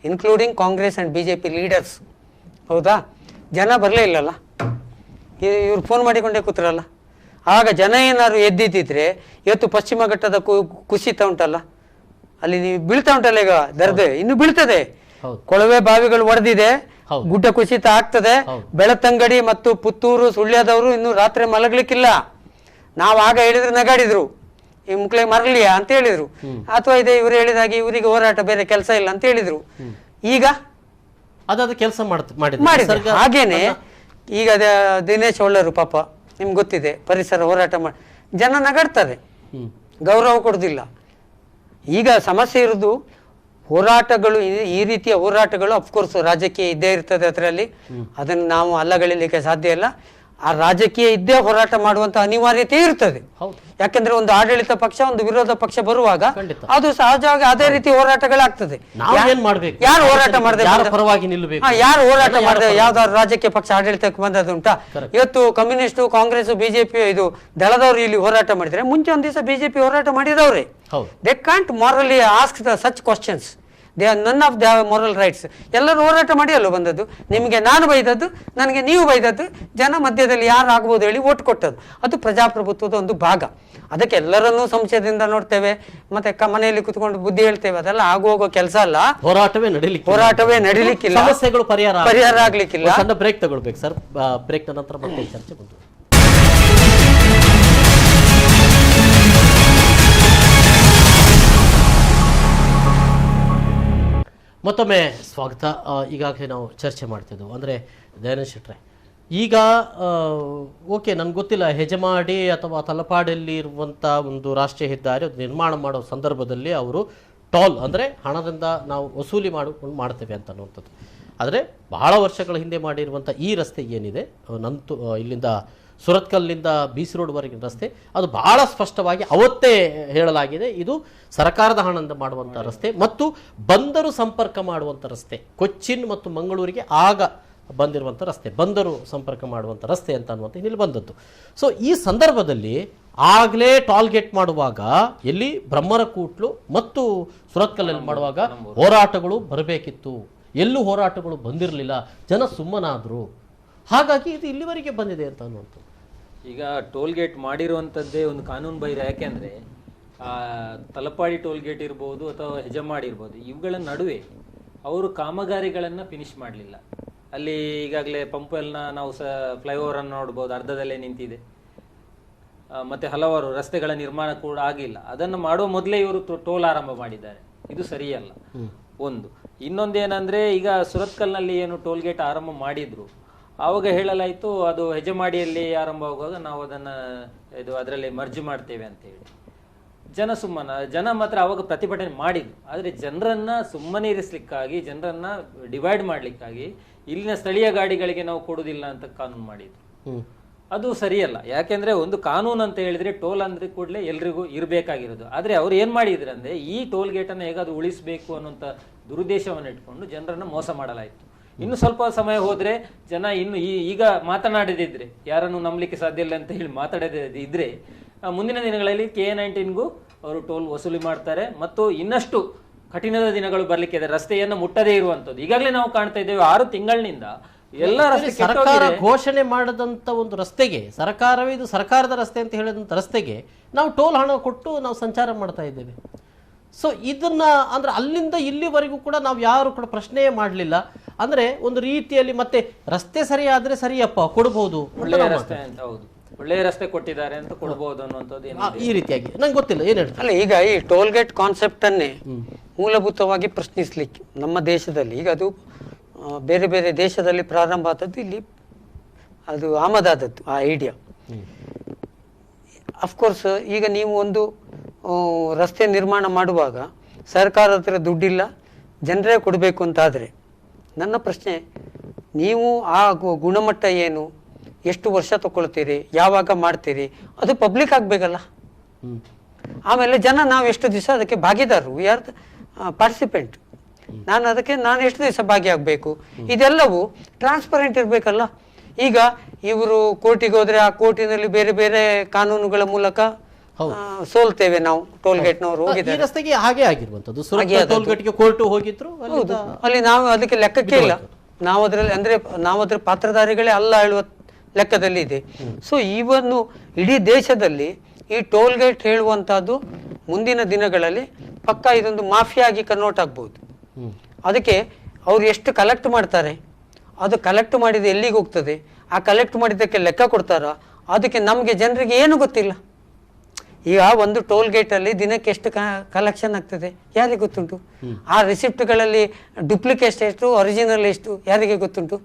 including Congress and BJP leaders. ಹೌದಾ? ಜನ ಬರಲೇ ಇಲ್ಲಲ್ಲ, ಇವ್ರು ಫೋನ್ ಮಾಡಿಕೊಂಡೇ ಕೂತ್ರಲ್ಲ. ಆಗ ಜನ ಏನಾದ್ರು ಎದ್ದಿದ್ದಿದ್ರೆ ಇವತ್ತು ಪಶ್ಚಿಮ ಘಟ್ಟದ ಕುಸಿತ ಉಂಟಲ್ಲ, ಅಲ್ಲಿ ನೀವು ಬೀಳ್ತಾ ಉಂಟಲ್ಲ, ಈಗ ದರ್ದೆ ಇನ್ನು ಬೀಳ್ತದೆ. ಕೊಳವೆ ಬಾವಿಗಳು ಒಡೆದಿದೆ, ಗುಡ್ಡ ಕುಸಿತ ಆಗ್ತದೆ. ಬೆಳತಂಗಡಿ ಮತ್ತು ಪುತ್ತೂರು, ಸುಳ್ಯದವರು ಇನ್ನು ರಾತ್ರಿ ಮಲಗ್ಲಿಕ್ಕಿಲ್ಲ. ನಾವು ಆಗ ಹೇಳಿದ್ರೆ ನಗಾಡಿದ್ರು, ಈ ಮುಕ್ಳೆ ಮರಲಿಯಾ ಅಂತ ಹೇಳಿದ್ರು. ಅಥವಾ ಇದೇ ಇವರು ಹೇಳಿದಾಗೆ ಇವರಿಗೆ ಹೋರಾಟ ಬೇರೆ ಕೆಲಸ ಇಲ್ಲ ಅಂತ ಹೇಳಿದ್ರು. ಈಗ ಅದಾದ ಕೆಲಸ ಮಾಡಿದೆ. ಮಾಡಿದೆ. ಹಾಗೇನೆ ಈಗ ದಿನೇಶ್ ಒಳ್ಳೆಯವರು ಪಾಪ ನಿಮ್ಗೆ ಗೊತ್ತಿದೆ, ಪರಿಸರ ಹೋರಾಟ ಮಾಡಿ ಜನ ನಗಾಡ್ತಾರೆ, ಗೌರವ ಕೊಡುದಿಲ್ಲ. ಈಗ ಸಮಸ್ಯೆ ಇರುವುದು ಹೋರಾಟಗಳು, ಈ ರೀತಿಯ ಹೋರಾಟಗಳು ಅಫ್ಕೋರ್ಸ್ ರಾಜಕೀಯ ಇದ್ದೇ ಇರ್ತದೆ ಅದರಲ್ಲಿ, ಅದನ್ನು ನಾವು ಅಲ್ಲಗಳಿಲಿಕ್ಕೆ ಸಾಧ್ಯ ಇಲ್ಲ. ಆ ರಾಜಕೀಯ ಇದ್ದೇ ಹೋರಾಟ ಮಾಡುವಂತ ಅನಿವಾರ್ಯತೆ ಇರ್ತದೆ. ಯಾಕಂದ್ರೆ ಒಂದು ಆಡಳಿತ ಪಕ್ಷ ಒಂದು ವಿರೋಧ ಪಕ್ಷ ಬರುವಾಗ ಅದು ಸಹಜವಾಗಿ ಅದೇ ರೀತಿ ಹೋರಾಟಗಳಾಗ್ತದೆ. ಯಾರು ಹೋರಾಟ ಮಾಡಿದೆ, ಯಾರು ಹೋರಾಟ ಮಾಡಿದೆ, ಯಾವ್ದಾದ್ರು ರಾಜಕೀಯ ಪಕ್ಷ ಆಡಳಿತಕ್ಕೆ ಬಂದದುಂಟಾ? ಇವತ್ತು ಕಮ್ಯುನಿಸ್ಟ್, ಕಾಂಗ್ರೆಸ್, ಬಿಜೆಪಿ ಇದು ದಳದವರು ಇಲ್ಲಿ ಹೋರಾಟ ಮಾಡಿದ್ರೆ ಮುಂಚೆ ಒಂದ್ ದಿವಸ ಬಿಜೆಪಿ ಹೋರಾಟ ಮಾಡಿದವ್ರೆ. They can't morally ask such questions. They are none of the moral rights. ಎಲ್ಲರೂ ಹೋರಾಟ ಮಾಡಿ ಅಲ್ಲೋ ಬಂದದ್ದು. ನಿಮಗೆ ನಾನು ಬೈದದ್ದು, ನನಗೆ ನೀವು ಬೈದದ್ದು, ಜನ ಮಧ್ಯದಲ್ಲಿ ಯಾರು ಆಗ್ಬೋದು ಹೇಳಿ ಓಟ್ ಕೊಟ್ಟದ್ದು. ಅದು ಪ್ರಜಾಪ್ರಭುತ್ವದ ಒಂದು ಭಾಗ. ಅದಕ್ಕೆ ಎಲ್ಲರನ್ನೂ ಸಂಶಯದಿಂದ ನೋಡ್ತೇವೆ, ಮತ್ತೆ ಮನೆಯಲ್ಲಿ ಕುತ್ಕೊಂಡು ಬುದ್ಧಿ ಹೇಳ್ತೇವೆ, ಅದೆಲ್ಲ ಆಗೋಗೋ ಕೆಲಸ ಅಲ್ಲ. ಹೋರಾಟವೇ ನಡೀಲಿಕ್ಕಿಲ್ಲ, ಸಮಸ್ಯೆಗಳು ಪರಿಹಾರ ಆಗ್ಲಿಕ್ಕಿಲ್ಲ. ಸಣ್ಣ ಬ್ರೇಕ್ ತಗೊಳ್ಬೇಕು ಸರ್. ಬ್ರೇಕ್ ನಂತರ ಮತ್ತೆ ಚರ್ಚೆ ಬಂತು. ಮತ್ತೊಮ್ಮೆ ಸ್ವಾಗತ. ಈಗಾಗಲೇ ನಾವು ಚರ್ಚೆ ಮಾಡ್ತಿದ್ದೆವು, ಅಂದರೆ ದಯಾನಂದ ಶೆಟ್ರೆ, ಈಗ ಓಕೆ, ನನಗೆ ಗೊತ್ತಿಲ್ಲ, ಹೆಜಮಾಡಿ ಅಥವಾ ತಲಪಾಡಿಯಲ್ಲಿ ಇರುವಂಥ ಒಂದು ರಾಷ್ಟ್ರೀಯ ಹೆದ್ದಾರಿ ಅದು ನಿರ್ಮಾಣ ಮಾಡೋ ಸಂದರ್ಭದಲ್ಲಿ ಅವರು ಟೋಲ್ ಅಂದರೆ ಹಣದಿಂದ ನಾವು ವಸೂಲಿ ಮಾಡ್ತೇವೆ ಅಂತ ಅನ್ನುವಂಥದ್ದು. ಆದರೆ ಬಹಳ ವರ್ಷಗಳ ಹಿಂದೆ ಮಾಡಿರುವಂಥ ಈ ರಸ್ತೆ ಏನಿದೆ, ಇಲ್ಲಿಂದ ಸುರತ್ಕಲ್ನಿಂದ BC ರೋಡ್ವರೆಗಿನ ರಸ್ತೆ, ಅದು ಬಹಳ ಸ್ಪಷ್ಟವಾಗಿ ಅವತ್ತೇ ಹೇಳಲಾಗಿದೆ, ಇದು ಸರ್ಕಾರದ ಹಣದಿಂದ ಮಾಡುವಂಥ ರಸ್ತೆ ಮತ್ತು ಬಂದರು ಸಂಪರ್ಕ ಮಾಡುವಂಥ ರಸ್ತೆ. ಕೊಚ್ಚಿನ್ ಮತ್ತು ಮಂಗಳೂರಿಗೆ ಆಗ ಬಂದಿರುವಂಥ ರಸ್ತೆ, ಬಂದರು ಸಂಪರ್ಕ ಮಾಡುವಂಥ ರಸ್ತೆ ಅಂತ ಅನ್ನುವಂಥ ಇಲ್ಲಿ ಬಂದದ್ದು. ಸೊ ಈ ಸಂದರ್ಭದಲ್ಲಿ ಆಗಲೇ ಟೋಲ್ ಗೇಟ್ ಮಾಡುವಾಗ ಎಲ್ಲಿ ಬ್ರಹ್ಮರಕೂಟ್ಲು ಮತ್ತು ಸುರತ್ಕಲ್ಲಲ್ಲಿ ಮಾಡುವಾಗ ಹೋರಾಟಗಳು ಬರಬೇಕಿತ್ತು. ಎಲ್ಲೂ ಹೋರಾಟಗಳು ಬಂದಿರಲಿಲ್ಲ, ಜನ ಸುಮ್ಮನಾದರು. ಹಾಗಾಗಿ ಇದು ಇಲ್ಲಿವರೆಗೆ ಬಂದಿದೆ ಅಂತ ಅನ್ನುವಂಥದ್ದು. ಈಗ ಟೋಲ್ ಗೇಟ್ ಮಾಡಿರುವಂಥದ್ದೇ ಒಂದು ಕಾನೂನು ಬಾಹಿರ. ಯಾಕೆಂದರೆ ತಲಪಾಡಿ ಟೋಲ್ ಗೇಟ್ ಇರ್ಬೋದು ಅಥವಾ ಹೆಜಮಾಡಿ ಇರ್ಬೋದು, ಇವುಗಳ ನಡುವೆ ಅವರು ಕಾಮಗಾರಿಗಳನ್ನು ಫಿನಿಶ್ ಮಾಡಲಿಲ್ಲ. ಅಲ್ಲಿ ಈಗಾಗಲೇ ಪಂಪಲ್ನ ನಾವು ಫ್ಲೈಓವರನ್ನು ನೋಡ್ಬೋದು, ಅರ್ಧದಲ್ಲೇ ನಿಂತಿದೆ. ಮತ್ತು ಹಲವಾರು ರಸ್ತೆಗಳ ನಿರ್ಮಾಣ ಕೂಡ ಆಗಿಲ್ಲ. ಅದನ್ನು ಮಾಡುವ ಮೊದಲೇ ಇವರು ಟೋಲ್ ಆರಂಭ ಮಾಡಿದ್ದಾರೆ. ಇದು ಸರಿಯಲ್ಲ. ಒಂದು. ಇನ್ನೊಂದೇನೆಂದರೆ, ಈಗ ಸುರತ್ಕಲ್ನಲ್ಲಿ ಏನು ಟೋಲ್ ಗೇಟ್ ಆರಂಭ ಮಾಡಿದ್ರು, ಆವಾಗ ಹೇಳಲಾಯಿತು ಅದು ಹೆಜಮಾಡಿಯಲ್ಲಿ ಆರಂಭ ಆಗುವಾಗ ನಾವು ಅದರಲ್ಲಿ ಮರ್ಜ್ ಮಾಡ್ತೇವೆ ಅಂತ ಹೇಳಿ. ಜನ ಮಾತ್ರ ಆವಾಗ ಪ್ರತಿಭಟನೆ ಮಾಡಿದ್ರು. ಆದರೆ ಜನರನ್ನ ಸುಮ್ಮನೆ ಇರಿಸ್ಲಿಕ್ಕಾಗಿ, ಜನರನ್ನ ಡಿವೈಡ್ ಮಾಡ್ಲಿಕ್ಕಾಗಿ ಇಲ್ಲಿನ ಸ್ಥಳೀಯ ಗಾಡಿಗಳಿಗೆ ನಾವು ಕೊಡುವುದಿಲ್ಲ ಅಂತ ಕಾನೂನು ಮಾಡಿದ್ರು. ಅದು ಸರಿಯಲ್ಲ. ಯಾಕೆಂದ್ರೆ ಒಂದು ಕಾನೂನು ಅಂತ ಹೇಳಿದ್ರೆ ಟೋಲ್ ಅಂದ್ರೆ ಕೂಡಲೇ ಎಲ್ರಿಗೂ ಇರಬೇಕಾಗಿರೋದು. ಆದ್ರೆ ಅವ್ರು ಏನ್ ಮಾಡಿದ್ರು ಅಂದ್ರೆ, ಈ ಟೋಲ್ ಗೇಟ್ ಅನ್ನು ಹೇಗಾದ್ರೂ ಉಳಿಸಬೇಕು ಅನ್ನುವಂಥ ದುರುದ್ದೇಶವನ್ನು ಇಟ್ಕೊಂಡು ಜನರನ್ನ ಮೋಸ ಮಾಡಲಾಯಿತು. ಇನ್ನು ಸ್ವಲ್ಪ ಸಮಯ ಹೋದ್ರೆ ಜನ ಇನ್ನು ಈಗ ಮಾತನಾಡದಿದ್ರೆ, ಯಾರನ್ನು ನಂಬಲಿಕ್ಕೆ ಸಾಧ್ಯ ಇಲ್ಲ ಅಂತ ಹೇಳಿ ಮಾತಾಡದಿದ್ರೆ, ಮುಂದಿನ ದಿನಗಳಲ್ಲಿ KA-19ಗೂ ಅವರು ಟೋಲ್ ವಸೂಲಿ ಮಾಡ್ತಾರೆ ಮತ್ತು ಇನ್ನಷ್ಟು ಕಠಿಣದ ದಿನಗಳು ಬರ್ಲಿಕ್ಕೆ ಇದೆ. ರಸ್ತೆಯನ್ನು ಮುಟ್ಟದೇ ಇರುವಂತದ್ದು ಈಗಾಗಲೇ ನಾವು ಕಾಣ್ತಾ ಇದ್ದೇವೆ. 6 ತಿಂಗಳಿನಿಂದ ಎಲ್ಲ ರಸ್ತೆ ಸರ್ಕಾರ ಘೋಷಣೆ ಮಾಡದಂತ ಒಂದು ರಸ್ತೆಗೆ, ಸರ್ಕಾರವೇ ಇದು ಸರ್ಕಾರದ ರಸ್ತೆ ಅಂತ ಹೇಳಿದಂತ ರಸ್ತೆಗೆ ನಾವು ಟೋಲ್ ಹಣ ಕೊಟ್ಟು ನಾವು ಸಂಚಾರ ಮಾಡ್ತಾ ಇದ್ದೇವೆ. ಸೊ ಇದನ್ನ ಅಂದ್ರೆ ಅಲ್ಲಿಂದ ಇಲ್ಲಿವರೆಗೂ ಕೂಡ ನಾವು ಯಾರು ಕೂಡ ಪ್ರಶ್ನೆಯೇ ಮಾಡಲಿಲ್ಲ. ಅಂದ್ರೆ ಒಂದು ರೀತಿಯಲ್ಲಿ ಮತ್ತೆ ರಸ್ತೆ ಸರಿಯಾದ್ರೆ ಸರಿಯಪ್ಪ ಕೊಡಬಹುದು, ಒಳ್ಳೆಯ ರಸ್ತೆ ಅಂತ, ಹೌದು ಒಳ್ಳೆಯ ರಸ್ತೆ ಕೊಟ್ಟಿದ್ದಾರೆ ಅಂತ ಕೊಡಬಹುದು ಅನ್ನುವಂಥದ್ದು ಈ ರೀತಿಯಾಗಿ ನಂಗೆ ಗೊತ್ತಿಲ್ಲ ಏನ್ ಹೇಳ್ತಾರೆ. ಅಲ್ಲ, ಈಗ ಈ ಟೋಲ್ ಗೇಟ್ ಕಾನ್ಸೆಪ್ಟ್ ಅನ್ನೇ ಮೂಲಭೂತವಾಗಿ ಪ್ರಶ್ನಿಸ್ಲಿಕ್ಕೆ ನಮ್ಮ ದೇಶದಲ್ಲಿ, ಈಗ ಅದು ಬೇರೆ ಬೇರೆ ದೇಶದಲ್ಲಿ ಪ್ರಾರಂಭ ಆದದ್ದು, ಇಲ್ಲಿ ಅದು ಆಮದಾದದ್ದು ಆ ಐಡಿಯಾ. ಅಫ್ಕೋರ್ಸ್ ಈಗ ನೀವು ಒಂದು ರಸ್ತೆ ನಿರ್ಮಾಣ ಮಾಡುವಾಗ ಸರ್ಕಾರದ ಹತ್ರ ದುಡ್ಡಿಲ್ಲ, ಜನರೇ ಕೊಡಬೇಕು ಅಂತಾದರೆ ನನ್ನ ಪ್ರಶ್ನೆ, ನೀವು ಆ ಗುಣಮಟ್ಟ ಏನು, ಎಷ್ಟು ವರ್ಷ ತಗೊಳ್ತೀರಿ, ಯಾವಾಗ ಮಾಡ್ತೀರಿ, ಅದು ಪಬ್ಲಿಕ್ ಆಗಬೇಕಲ್ಲ. ಆಮೇಲೆ ಜನ ನಾವು ಎಷ್ಟು ದಿವಸ ಅದಕ್ಕೆ ಭಾಗಿದಾರರು, ವಿ ಆರ್ ಪಾರ್ಟಿಸಿಪೆಂಟ್. ನಾನು ಎಷ್ಟು ದಿವಸ ಭಾಗಿಯಾಗಬೇಕು, ಇದೆಲ್ಲವೂ ಟ್ರಾನ್ಸ್ಪರೆಂಟ್ ಇರಬೇಕಲ್ಲ. ಈಗ ಇವರು ಕೋರ್ಟಿಗೆ ಹೋದ್ರೆ ಆ ಕೋರ್ಟಿನಲ್ಲಿ ಬೇರೆ ಬೇರೆ ಕಾನೂನುಗಳ ಮೂಲಕ ಸೋಲ್ತೇವೆ ನಾವು. ಟೋಲ್ ಗೇಟ್ ನವರು ಹೋಗಿದ್ದಾರೆ, ರಸ್ತೆಗೆ ಹಾಗೆ ಆಗಿರುವಂತದ್ದು. ಟೋಲ್ ಗೇಟ್ಗೆ ಕೋರ್ಟ್ ಹೋಗಿದ್ರು, ಅಲ್ಲಿ ನಾವು ಅದಕ್ಕೆ ಲೆಕ್ಕಕ್ಕೆ ಇಲ್ಲ. ನಾವು ಅದರಲ್ಲಿ ಅಂದ್ರೆ ನಾವು ಅದ್ರ ಪಾತ್ರಧಾರಿಗಳೇ ಅಲ್ಲ ಹೇಳುವ ಲೆಕ್ಕದಲ್ಲಿ ಇದೆ. ಸೊ ಇವನ್ನು ಇಡೀ ದೇಶದಲ್ಲಿ ಈ ಟೋಲ್ ಗೇಟ್ ಹೇಳುವಂತಹದ್ದು ಮುಂದಿನ ದಿನಗಳಲ್ಲಿ ಪಕ್ಕಾ ಇದೊಂದು ಮಾಫಿಯಾ ಆಗಿ ಕನ್ವರ್ಟ್ ಆಗ್ಬಹುದು. ಅದಕ್ಕೆ ಅವ್ರು ಎಷ್ಟು ಕಲೆಕ್ಟ್ ಮಾಡ್ತಾರೆ, ಅದು ಕಲೆಕ್ಟ್ ಮಾಡಿದ ಎಲ್ಲಿಗೆ ಹೋಗ್ತದೆ, ಆ ಕಲೆಕ್ಟ್ ಮಾಡಿದ್ದಕ್ಕೆ ಲೆಕ್ಕ ಕೊಡ್ತಾರ, ಅದಕ್ಕೆ ನಮಗೆ ಜನರಿಗೆ ಏನು ಗೊತ್ತಿಲ್ಲ. ಈಗ ಒಂದು ಟೋಲ್ ಗೇಟ್ ಅಲ್ಲಿ ದಿನಕ್ಕೆ ಎಷ್ಟು ಕಲೆಕ್ಷನ್ ಆಗ್ತದೆ ಯಾರಿಗೆ ಗೊತ್ತುಂಟು? ಆ ರಿಸಿಪ್ಟ್ಗಳಲ್ಲಿ ಡುಪ್ಲಿಕೇಟ್ ಎಷ್ಟು, ಒರಿಜಿನಲ್ ಎಷ್ಟು, ಯಾರಿಗೆ ಗೊತ್ತುಂಟು?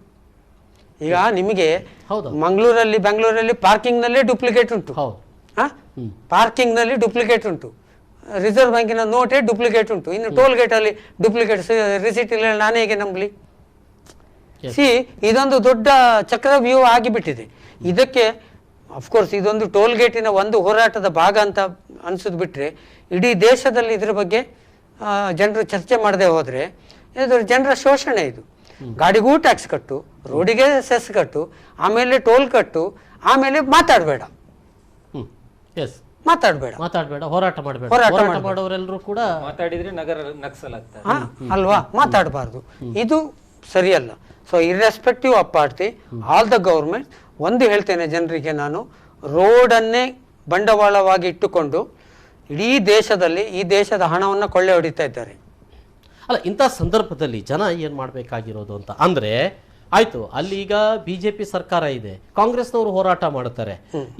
ಈಗ ನಿಮಗೆ ಮಂಗಳೂರಲ್ಲಿ, ಬೆಂಗಳೂರಲ್ಲಿ ಪಾರ್ಕಿಂಗ್ ನಲ್ಲಿ ಡುಪ್ಲಿಕೇಟ್ ಉಂಟು. ಪಾರ್ಕಿಂಗ್ ನಲ್ಲಿ ಡುಪ್ಲಿಕೇಟ್ ಉಂಟು. ರಿಸರ್ವ್ ಬ್ಯಾಂಕಿನ ನೋಟೇ ಡುಪ್ಲಿಕೇಟ್ ಉಂಟು. ಇನ್ನು ಟೋಲ್ ಗೇಟ್ ಅಲ್ಲಿ ಡುಪ್ಲಿಕೇಟ್ ರಿಸಿಟ್ ಇಲ್ಲ, ನಾನು ಹೇಗೆ ನಂಬಲಿ? ಇದೊಂದು ದೊಡ್ಡ ಚಕ್ರವ್ಯೂಹ ಆಗಿಬಿಟ್ಟಿದೆ. ಇದಕ್ಕೆ ಅಫ್ಕೋರ್ಸ್ ಇದೊಂದು ಟೋಲ್ ಗೇಟಿನ ಒಂದು ಹೋರಾಟದ ಭಾಗ ಅಂತ ಅನ್ಸೋದು ಬಿಟ್ರೆ, ಇಡೀ ದೇಶದಲ್ಲಿ ಇದ್ರ ಬಗ್ಗೆ ಜನರು ಚರ್ಚೆ ಮಾಡದೆ ಹೋದ್ರೆ ಇದು ಜನರ ಶೋಷಣೆ. ಇದು ಗಾಡಿಗೂ ಟ್ಯಾಕ್ಸ್ ಕಟ್ಟು, ರೋಡಿಗೆ ಸೆಸ್ ಕಟ್ಟು, ಆಮೇಲೆ ಟೋಲ್ ಕಟ್ಟು, ಆಮೇಲೆ ಮಾತಾಡಬೇಡ, ಹೋರಾಟ ಮಾಡೋರೆಲ್ಲರೂ ಕೂಡ ಮಾತಾಡಿದ್ರೆ ನಗರ ನಕ್ಸಲ್ ಆಗ್ತದೆ ಅಲ್ವಾ? ಮಾತಾಡಬಾರ್ದು, ಇದು ಸರಿಯಲ್ಲ. So irrespective of party, all the government, ಒಂದು ಹೇಳ್ತೇನೆ ಜನರಿಗೆ ನಾನು, ರೋಡನ್ನೇ ಬಂಡವಾಳವಾಗಿ ಇಟ್ಟುಕೊಂಡು ಇಡೀ ದೇಶದಲ್ಲಿ ಈ ದೇಶದ ಹಣವನ್ನು ಕೊಳ್ಳೆ ಹೊಡಿತಾ ಇದ್ದಾರೆ. ಅಲ್ಲ, ಇಂಥ ಸಂದರ್ಭದಲ್ಲಿ ಜನ ಏನು ಮಾಡಬೇಕಾಗಿರೋದು ಅಂತ ಅಂದರೆ, ಆಯ್ತು ಅಲ್ಲಿ ಈಗ ಬಿಜೆಪಿ ಸರ್ಕಾರ ಇದೆ, ಕಾಂಗ್ರೆಸ್ನವರು ಹೋರಾಟ ಮಾಡ್ತಾರೆ,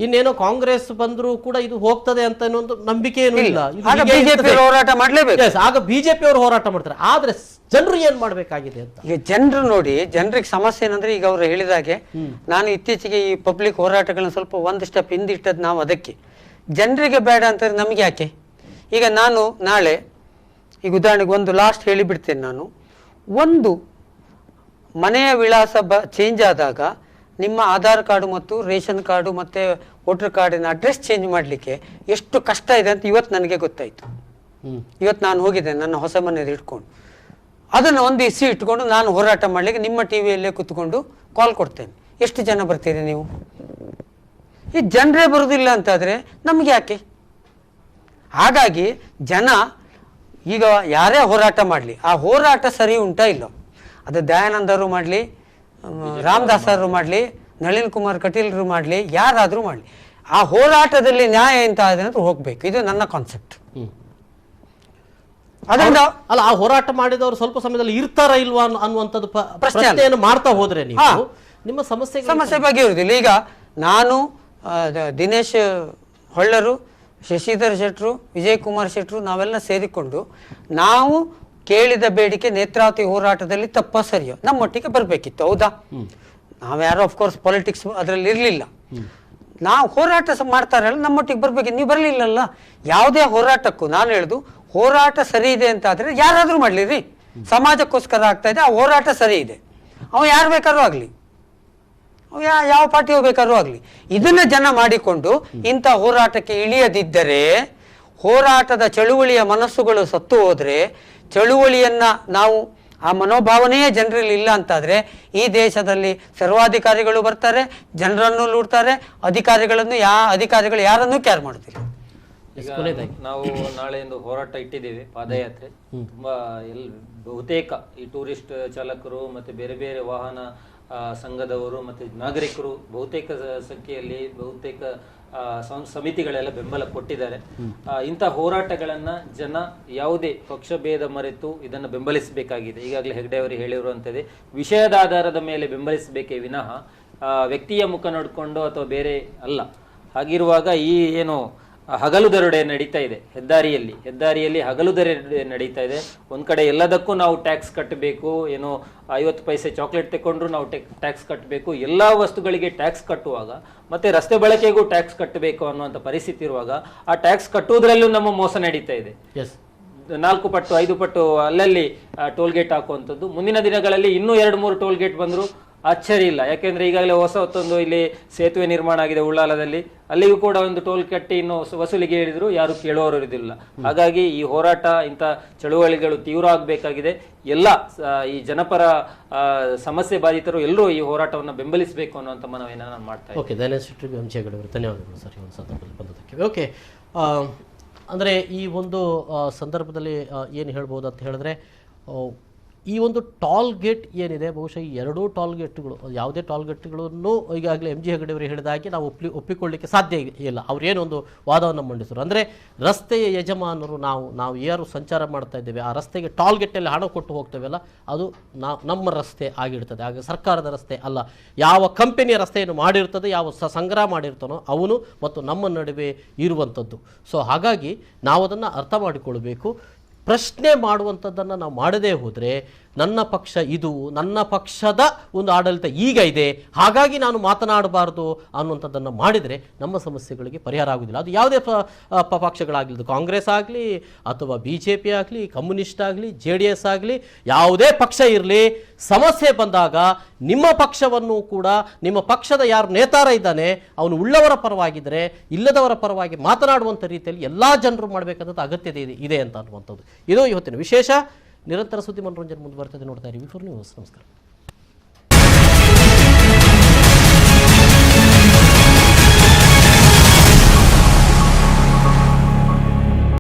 ಇನ್ನೇನೋ ಕಾಂಗ್ರೆಸ್ ಬಂದರೂ ಕೂಡ ಇದು ಹೋಗ್ತದೆ ಅಂತ ಒಂದು ನಂಬಿಕೆ ಏನೂ ಇಲ್ಲ, ಹೋರಾಟ ಮಾಡಲೇಬೇಕು. ಆಗ ಬಿಜೆಪಿ ಅವರು ಹೋರಾಟ ಮಾಡ್ತಾರೆ. ಆದ್ರೆ ಜನರು ಏನ್ ಮಾಡ್ಬೇಕಾಗಿದೆ ಅಂತ ಈಗ ಜನರು ನೋಡಿ, ಜನರಿಗೆ ಸಮಸ್ಯೆ ಏನಂದ್ರೆ, ಈಗ ಅವರು ಹೇಳಿದಾಗೆ ನಾನು ಇತ್ತೀಚೆಗೆ ಈ ಪಬ್ಲಿಕ್ ಹೋರಾಟಗಳನ್ನ ಸ್ವಲ್ಪ ಒಂದು ಸ್ಟೆಪ್ ಹಿಂದಿಟ್ಟದ್ದು ನಾವು ಅದಕ್ಕೆ. ಜನರಿಗೆ ಬೇಡ ಅಂತಾರೆ, ನಮ್ಗೆ ಯಾಕೆ? ಈಗ ನಾನು ನಾಳೆ ಈಗ ಉದಾಹರಣೆಗೆ ಒಂದು ಲಾಸ್ಟ್ ಹೇಳಿಬಿಡ್ತೇನೆ ನಾನು, ಒಂದು ಮನೆಯ ವಿಳಾಸ ಚೇಂಜ್ ಆದಾಗ ನಿಮ್ಮ ಆಧಾರ್ ಕಾರ್ಡು ಮತ್ತು ರೇಷನ್ ಕಾರ್ಡು ಮತ್ತು ವೋಟರ್ ಕಾರ್ಡಿನ ಅಡ್ರೆಸ್ ಚೇಂಜ್ ಮಾಡಲಿಕ್ಕೆ ಎಷ್ಟು ಕಷ್ಟ ಇದೆ ಅಂತ ಇವತ್ತು ನನಗೆ ಗೊತ್ತಾಯಿತು. ಇವತ್ತು ನಾನು ಹೋಗಿದ್ದೇನೆ ನನ್ನ ಹೊಸ ಮನೆಯಲ್ಲಿ ಇಟ್ಕೊಂಡು, ಅದನ್ನು ಒಂದು ಇಸ್ಯೂ ಇಟ್ಕೊಂಡು ನಾನು ಹೋರಾಟ ಮಾಡಲಿಕ್ಕೆ ನಿಮ್ಮ ಟಿ ವಿಯಲ್ಲೇ ಕೂತ್ಕೊಂಡು ಕಾಲ್ ಕೊಡ್ತೇನೆ. ಎಷ್ಟು ಜನ ಬರ್ತೀರಿ ನೀವು? ಈ ಜನರೇ ಬರೋದಿಲ್ಲ ಅಂತಾದರೆ ನಮಗೆ ಯಾಕೆ? ಹಾಗಾಗಿ ಜನ ಈಗ ಯಾರೇ ಹೋರಾಟ ಮಾಡಲಿ, ಆ ಹೋರಾಟ ಸರಿ ಉಂಟಾ ಇಲ್ಲ, ಅದು ದಯಾನಂದರು ಮಾಡಲಿ, ರಾಮದಾಸರು ಮಾಡಲಿ, ನಳಿನ್ ಕುಮಾರ್ ಕಟೀಲ್ರು ಮಾಡಲಿ, ಯಾರಾದರೂ ಮಾಡಲಿ, ಆ ಹೋರಾಟದಲ್ಲಿ ನ್ಯಾಯ ಎಂತ ಅಂತ ಹೋಗ್ಬೇಕು. ಇದು ನನ್ನ ಕಾನ್ಸೆಪ್ಟ್. ಅದರಿಂದ ಅಲ್ಲ, ಆ ಹೋರಾಟ ಮಾಡಿದವರು ಸ್ವಲ್ಪ ಸಮಯದಲ್ಲಿ ಇರ್ತಾರ ಇಲ್ವಾ ಅನ್ನುವಂಥದ್ದು ಪ್ರಶ್ನೆಯನ್ನು ಮಾಡ್ತಾ ಹೋದ್ರೆ ನೀವು ನಿಮ್ಮ ಸಮಸ್ಯೆ ಬಗ್ಗೆ ಇರುವುದಿಲ್ಲ. ಈಗ ನಾನು ದಿನೇಶ್ ಹೊಳ್ಳರು, ಶಶಿಧರ್ ಶೆಟ್ರು, ವಿಜಯ್ ಕುಮಾರ್ ಶೆಟ್ರು ನಾವೆಲ್ಲ ಸೇರಿಕೊಂಡು ನಾವು ಕೇಳಿದ ಬೇಡಿಕೆ ನೇತ್ರಾವತಿ ಹೋರಾಟದಲ್ಲಿ ತಪ್ಪ ಸರಿಯೋ ನಮ್ಮೊಟ್ಟಿಗೆ ಬರಬೇಕಿತ್ತು. ಹೌದಾ? ನಾವ್ಯಾರೋ ಅಫ್ಕೋರ್ಸ್ ಪಾಲಿಟಿಕ್ಸ್ ಅದರಲ್ಲಿ ಇರಲಿಲ್ಲ. ನಾವು ಹೋರಾಟ ಮಾಡ್ತಾರಲ್ಲ, ನಮ್ಮೊಟ್ಟಿಗೆ ಬರ್ಬೇಕಿತ್ತು. ನೀವು ಬರಲಿಲ್ಲಲ್ಲ. ಯಾವುದೇ ಹೋರಾಟಕ್ಕೂ ನಾನು ಹೇಳುದು, ಹೋರಾಟ ಸರಿ ಇದೆ ಅಂತ ಆದರೆ ಯಾರಾದರೂ ಮಾಡಲಿರಿ, ಸಮಾಜಕ್ಕೋಸ್ಕರ ಆಗ್ತಾ ಇದೆ, ಆ ಹೋರಾಟ ಸರಿ ಇದೆ, ಅವ ಯಾರು ಬೇಕಾದ್ರೂ ಆಗಲಿ, ಯಾವ ಪಾರ್ಟಿ ಬೇಕಾದ್ರೂ ಆಗಲಿ, ಇದನ್ನ ಜನ ಮಾಡಿಕೊಂಡು ಇಂಥ ಹೋರಾಟಕ್ಕೆ ಇಳಿಯದಿದ್ದರೆ, ಹೋರಾಟದ ಚಳುವಳಿಯ ಮನಸ್ಸುಗಳು ಸತ್ತು ಹೋದ್ರೆ, ಚಳುವಳಿಯನ್ನ ನಾವು ಆ ಮನೋಭಾವನೆಯೇ ಜನರಲ್ಲಿ ಇಲ್ಲ ಅಂತಾದ್ರೆ ಈ ದೇಶದಲ್ಲಿ ಸರ್ವಾಧಿಕಾರಿಗಳು ಬರ್ತಾರೆ, ಜನರನ್ನು ಲೂಡ್ತಾರೆ, ಅಧಿಕಾರಿಗಳು ಯಾರನ್ನೂ ಕೇರ್ ಮಾಡುತ್ತಿಲ್ಲ. ನಾವು ನಾಳೆಯಿಂದ ಹೋರಾಟ ಇಟ್ಟಿದ್ದೇವೆ, ಪಾದಯಾತ್ರೆ. ತುಂಬಾ ಬಹುತೇಕ ಈ ಟೂರಿಸ್ಟ್ ಚಾಲಕರು ಮತ್ತೆ ಬೇರೆ ಬೇರೆ ವಾಹನ ಸಂಘದವರು ಮತ್ತೆ ನಾಗರಿಕರು ಬಹುತೇಕ ಸಂಖ್ಯೆಯಲ್ಲಿ ಬಹುತೇಕ ಸಮಿತಿಗಳೆಲ್ಲ ಬೆಂಬಲ ಕೊಟ್ಟಿದ್ದಾರೆ. ಇಂಥ ಹೋರಾಟಗಳನ್ನ ಜನ ಯಾವುದೇ ಪಕ್ಷ ಭೇದ ಮರೆತು ಇದನ್ನು ಬೆಂಬಲಿಸಬೇಕಾಗಿದೆ. ಈಗಾಗಲೇ ಹೆಗ್ಡೆ ಅವರು ಹೇಳಿರುವಂಥದ್ದೇ, ವಿಷಯದ ಆಧಾರದ ಮೇಲೆ ಬೆಂಬಲಿಸಬೇಕೇ ವಿನಃ ವ್ಯಕ್ತಿಯ ಮುಖ ನೋಡಿಕೊಂಡು ಅಥವಾ ಬೇರೆ ಅಲ್ಲ. ಹಾಗಿರುವಾಗ ಈ ಏನು ಹಗಲು ದರೋಡೆ ನಡೀತಾ ಇದೆ, ಹೆದ್ದಾರಿಯಲ್ಲಿ ಹಗಲು ದರೋಡೆ ನಡೀತಾ ಇದೆ. ಒಂದ್ ಕಡೆ ಎಲ್ಲದಕ್ಕೂ ನಾವು ಟ್ಯಾಕ್ಸ್ ಕಟ್ಟಬೇಕು, ಏನೋ 50 ಪೈಸೆ ಚಾಕ್ಲೇಟ್ ತಗೊಂಡ್ರು ನಾವು ಟ್ಯಾಕ್ಸ್ ಕಟ್ಟಬೇಕು, ಎಲ್ಲಾ ವಸ್ತುಗಳಿಗೆ ಟ್ಯಾಕ್ಸ್ ಕಟ್ಟುವಾಗ ಮತ್ತೆ ರಸ್ತೆ ಬಳಕೆಗೂ ಟ್ಯಾಕ್ಸ್ ಕಟ್ಟಬೇಕು ಅನ್ನುವಂಥ ಪರಿಸ್ಥಿತಿ ಇರುವಾಗ ಆ ಟ್ಯಾಕ್ಸ್ ಕಟ್ಟುವುದರಲ್ಲೂ ನಮ್ಮ ಮೋಸ ನಡೀತಾ ಇದೆ. 4 ಪಟ್ಟು 5 ಪಟ್ಟು ಅಲ್ಲಲ್ಲಿ ಟೋಲ್ ಗೇಟ್ ಹಾಕುವಂಥದ್ದು. ಮುಂದಿನ ದಿನಗಳಲ್ಲಿ ಇನ್ನೂ 2-3 ಟೋಲ್ ಗೇಟ್ ಬಂದ್ರು ಆಶ್ಚರ್ಯ ಇಲ್ಲ. ಯಾಕೆಂದ್ರೆ ಈಗಾಗಲೇ ಹೊಸದೊಂದು ಇಲ್ಲಿ ಸೇತುವೆ ನಿರ್ಮಾಣ ಆಗಿದೆ ಉಳ್ಳಾಲದಲ್ಲಿ, ಅಲ್ಲಿಗೂ ಕೂಡ ಒಂದು ಟೋಲ್ ಕಟ್ಟಿ ಇನ್ನು ವಸೂಲಿಗೆ ಹೇಳಿದ್ರು ಯಾರು ಕೇಳುವವರು ಇರುವುದಿಲ್ಲ. ಹಾಗಾಗಿ ಈ ಹೋರಾಟ, ಇಂಥ ಚಳುವಳಿಗಳು ತೀವ್ರ ಆಗಬೇಕಾಗಿದೆ. ಎಲ್ಲ ಈ ಜನಪರ ಸಮಸ್ಯೆ ಬಾಧಿತರು ಎಲ್ಲರೂ ಈ ಹೋರಾಟವನ್ನು ಬೆಂಬಲಿಸಬೇಕು ಅನ್ನುವಂಥ ಮನವಿಯನ್ನು ನಾನು ಮಾಡ್ತಾ ಇದ್ದೀನಿ. ಓಕೆ, ಧನ್ಯವಾದಗಳು ಸರ್ ಒಂದು ಸಂದರ್ಭದಲ್ಲಿ ಬಂದದಕ್ಕೆ. ಓಕೆ, ಅಂದರೆ ಈ ಒಂದು ಸಂದರ್ಭದಲ್ಲಿ ಏನು ಹೇಳ್ಬೋದು ಅಂತ ಹೇಳಿದ್ರೆ, ಈ ಒಂದು ಟೋಲ್ ಗೇಟ್ ಏನಿದೆ, ಬಹುಶಃ ಈ ಎರಡೂ ಟೋಲ್ ಗೇಟ್ಗಳು, ಯಾವುದೇ ಟೋಲ್ ಗೇಟ್ಗಳನ್ನು ಈಗಾಗಲೇ ಎಂ ಜಿ ಹೆಗಡೆ ಅವರು ಹೇಳಿದಾಗೆ ನಾವು ಒಪ್ಪಿಕೊಳ್ಳಿಕ್ಕೆ ಸಾಧ್ಯ ಇಲ್ಲ. ಅವರೇನೊಂದು ವಾದವನ್ನು ಮಂಡಿಸಿದ್ರು, ಅಂದರೆ ರಸ್ತೆಯ ಯಜಮಾನರು ನಾವು ಯಾರು ಸಂಚಾರ ಮಾಡ್ತಾ ಇದ್ದೇವೆ ಆ ರಸ್ತೆಗೆ ಟೋಲ್ ಗೇಟಲ್ಲಿ ಹಣ ಕೊಟ್ಟು ಹೋಗ್ತೇವಲ್ಲ, ಅದು ನಮ್ಮ ರಸ್ತೆ ಆಗಿರ್ತದೆ, ಆಗ ಸರ್ಕಾರದ ರಸ್ತೆ ಅಲ್ಲ. ಯಾವ ಕಂಪನಿಯ ರಸ್ತೆಯನ್ನು ಮಾಡಿರ್ತದೆ, ಯಾವ ಸಂಗ್ರಹ ಮಾಡಿರ್ತಾನೋ ಅವನು ಮತ್ತು ನಮ್ಮ ನಡುವೆ ಇರುವಂಥದ್ದು. ಸೊ ಹಾಗಾಗಿ ನಾವು ಅದನ್ನು ಅರ್ಥ ಮಾಡಿಕೊಳ್ಬೇಕು. ಪ್ರಶ್ನೆ ಮಾಡುವಂಥದ್ದನ್ನು ನಾವು ಮಾಡದೇ ಹೋದರೆ, ನನ್ನ ಪಕ್ಷ ಇದು, ನನ್ನ ಪಕ್ಷದ ಒಂದು ಆಡಳಿತ ಈಗ ಇದೆ, ಹಾಗಾಗಿ ನಾನು ಮಾತನಾಡಬಾರ್ದು ಅನ್ನುವಂಥದ್ದನ್ನು ಮಾಡಿದರೆ ನಮ್ಮ ಸಮಸ್ಯೆಗಳಿಗೆ ಪರಿಹಾರ ಆಗುವುದಿಲ್ಲ. ಅದು ಯಾವುದೇ ಪಕ್ಷಗಳಾಗಲಿ, ಕಾಂಗ್ರೆಸ್ ಆಗಲಿ ಅಥವಾ BJP ಆಗಲಿ, ಕಮ್ಯುನಿಸ್ಟ್ ಆಗಲಿ, JDS ಆಗಲಿ, ಯಾವುದೇ ಪಕ್ಷ ಇರಲಿ, ಸಮಸ್ಯೆ ಬಂದಾಗ ನಿಮ್ಮ ಪಕ್ಷವನ್ನು ಕೂಡ, ನಿಮ್ಮ ಪಕ್ಷದ ಯಾರು ನೇತಾರ ಇದ್ದಾನೆ ಅವನು ಉಳ್ಳವರ ಪರವಾಗಿದ್ದರೆ ಇಲ್ಲದವರ ಪರವಾಗಿ ಮಾತನಾಡುವಂಥ ರೀತಿಯಲ್ಲಿ ಎಲ್ಲ ಜನರು ಮಾಡಬೇಕಾದಂಥ ಅಗತ್ಯತೆ ಇದೆ ಅಂತ ಅನ್ನುವಂಥದ್ದು. ಇದು ಇವತ್ತಿನ ವಿಶೇಷ. ನಿರಂತರ ಸುದ್ದಿ ಮನೋರಂಜನೆ ಮುಂದುವರ್ತದೆ. ನೋಡ್ತಾ ಇರಿ V4 ನ್ಯೂಸ್. ನಮಸ್ಕಾರ.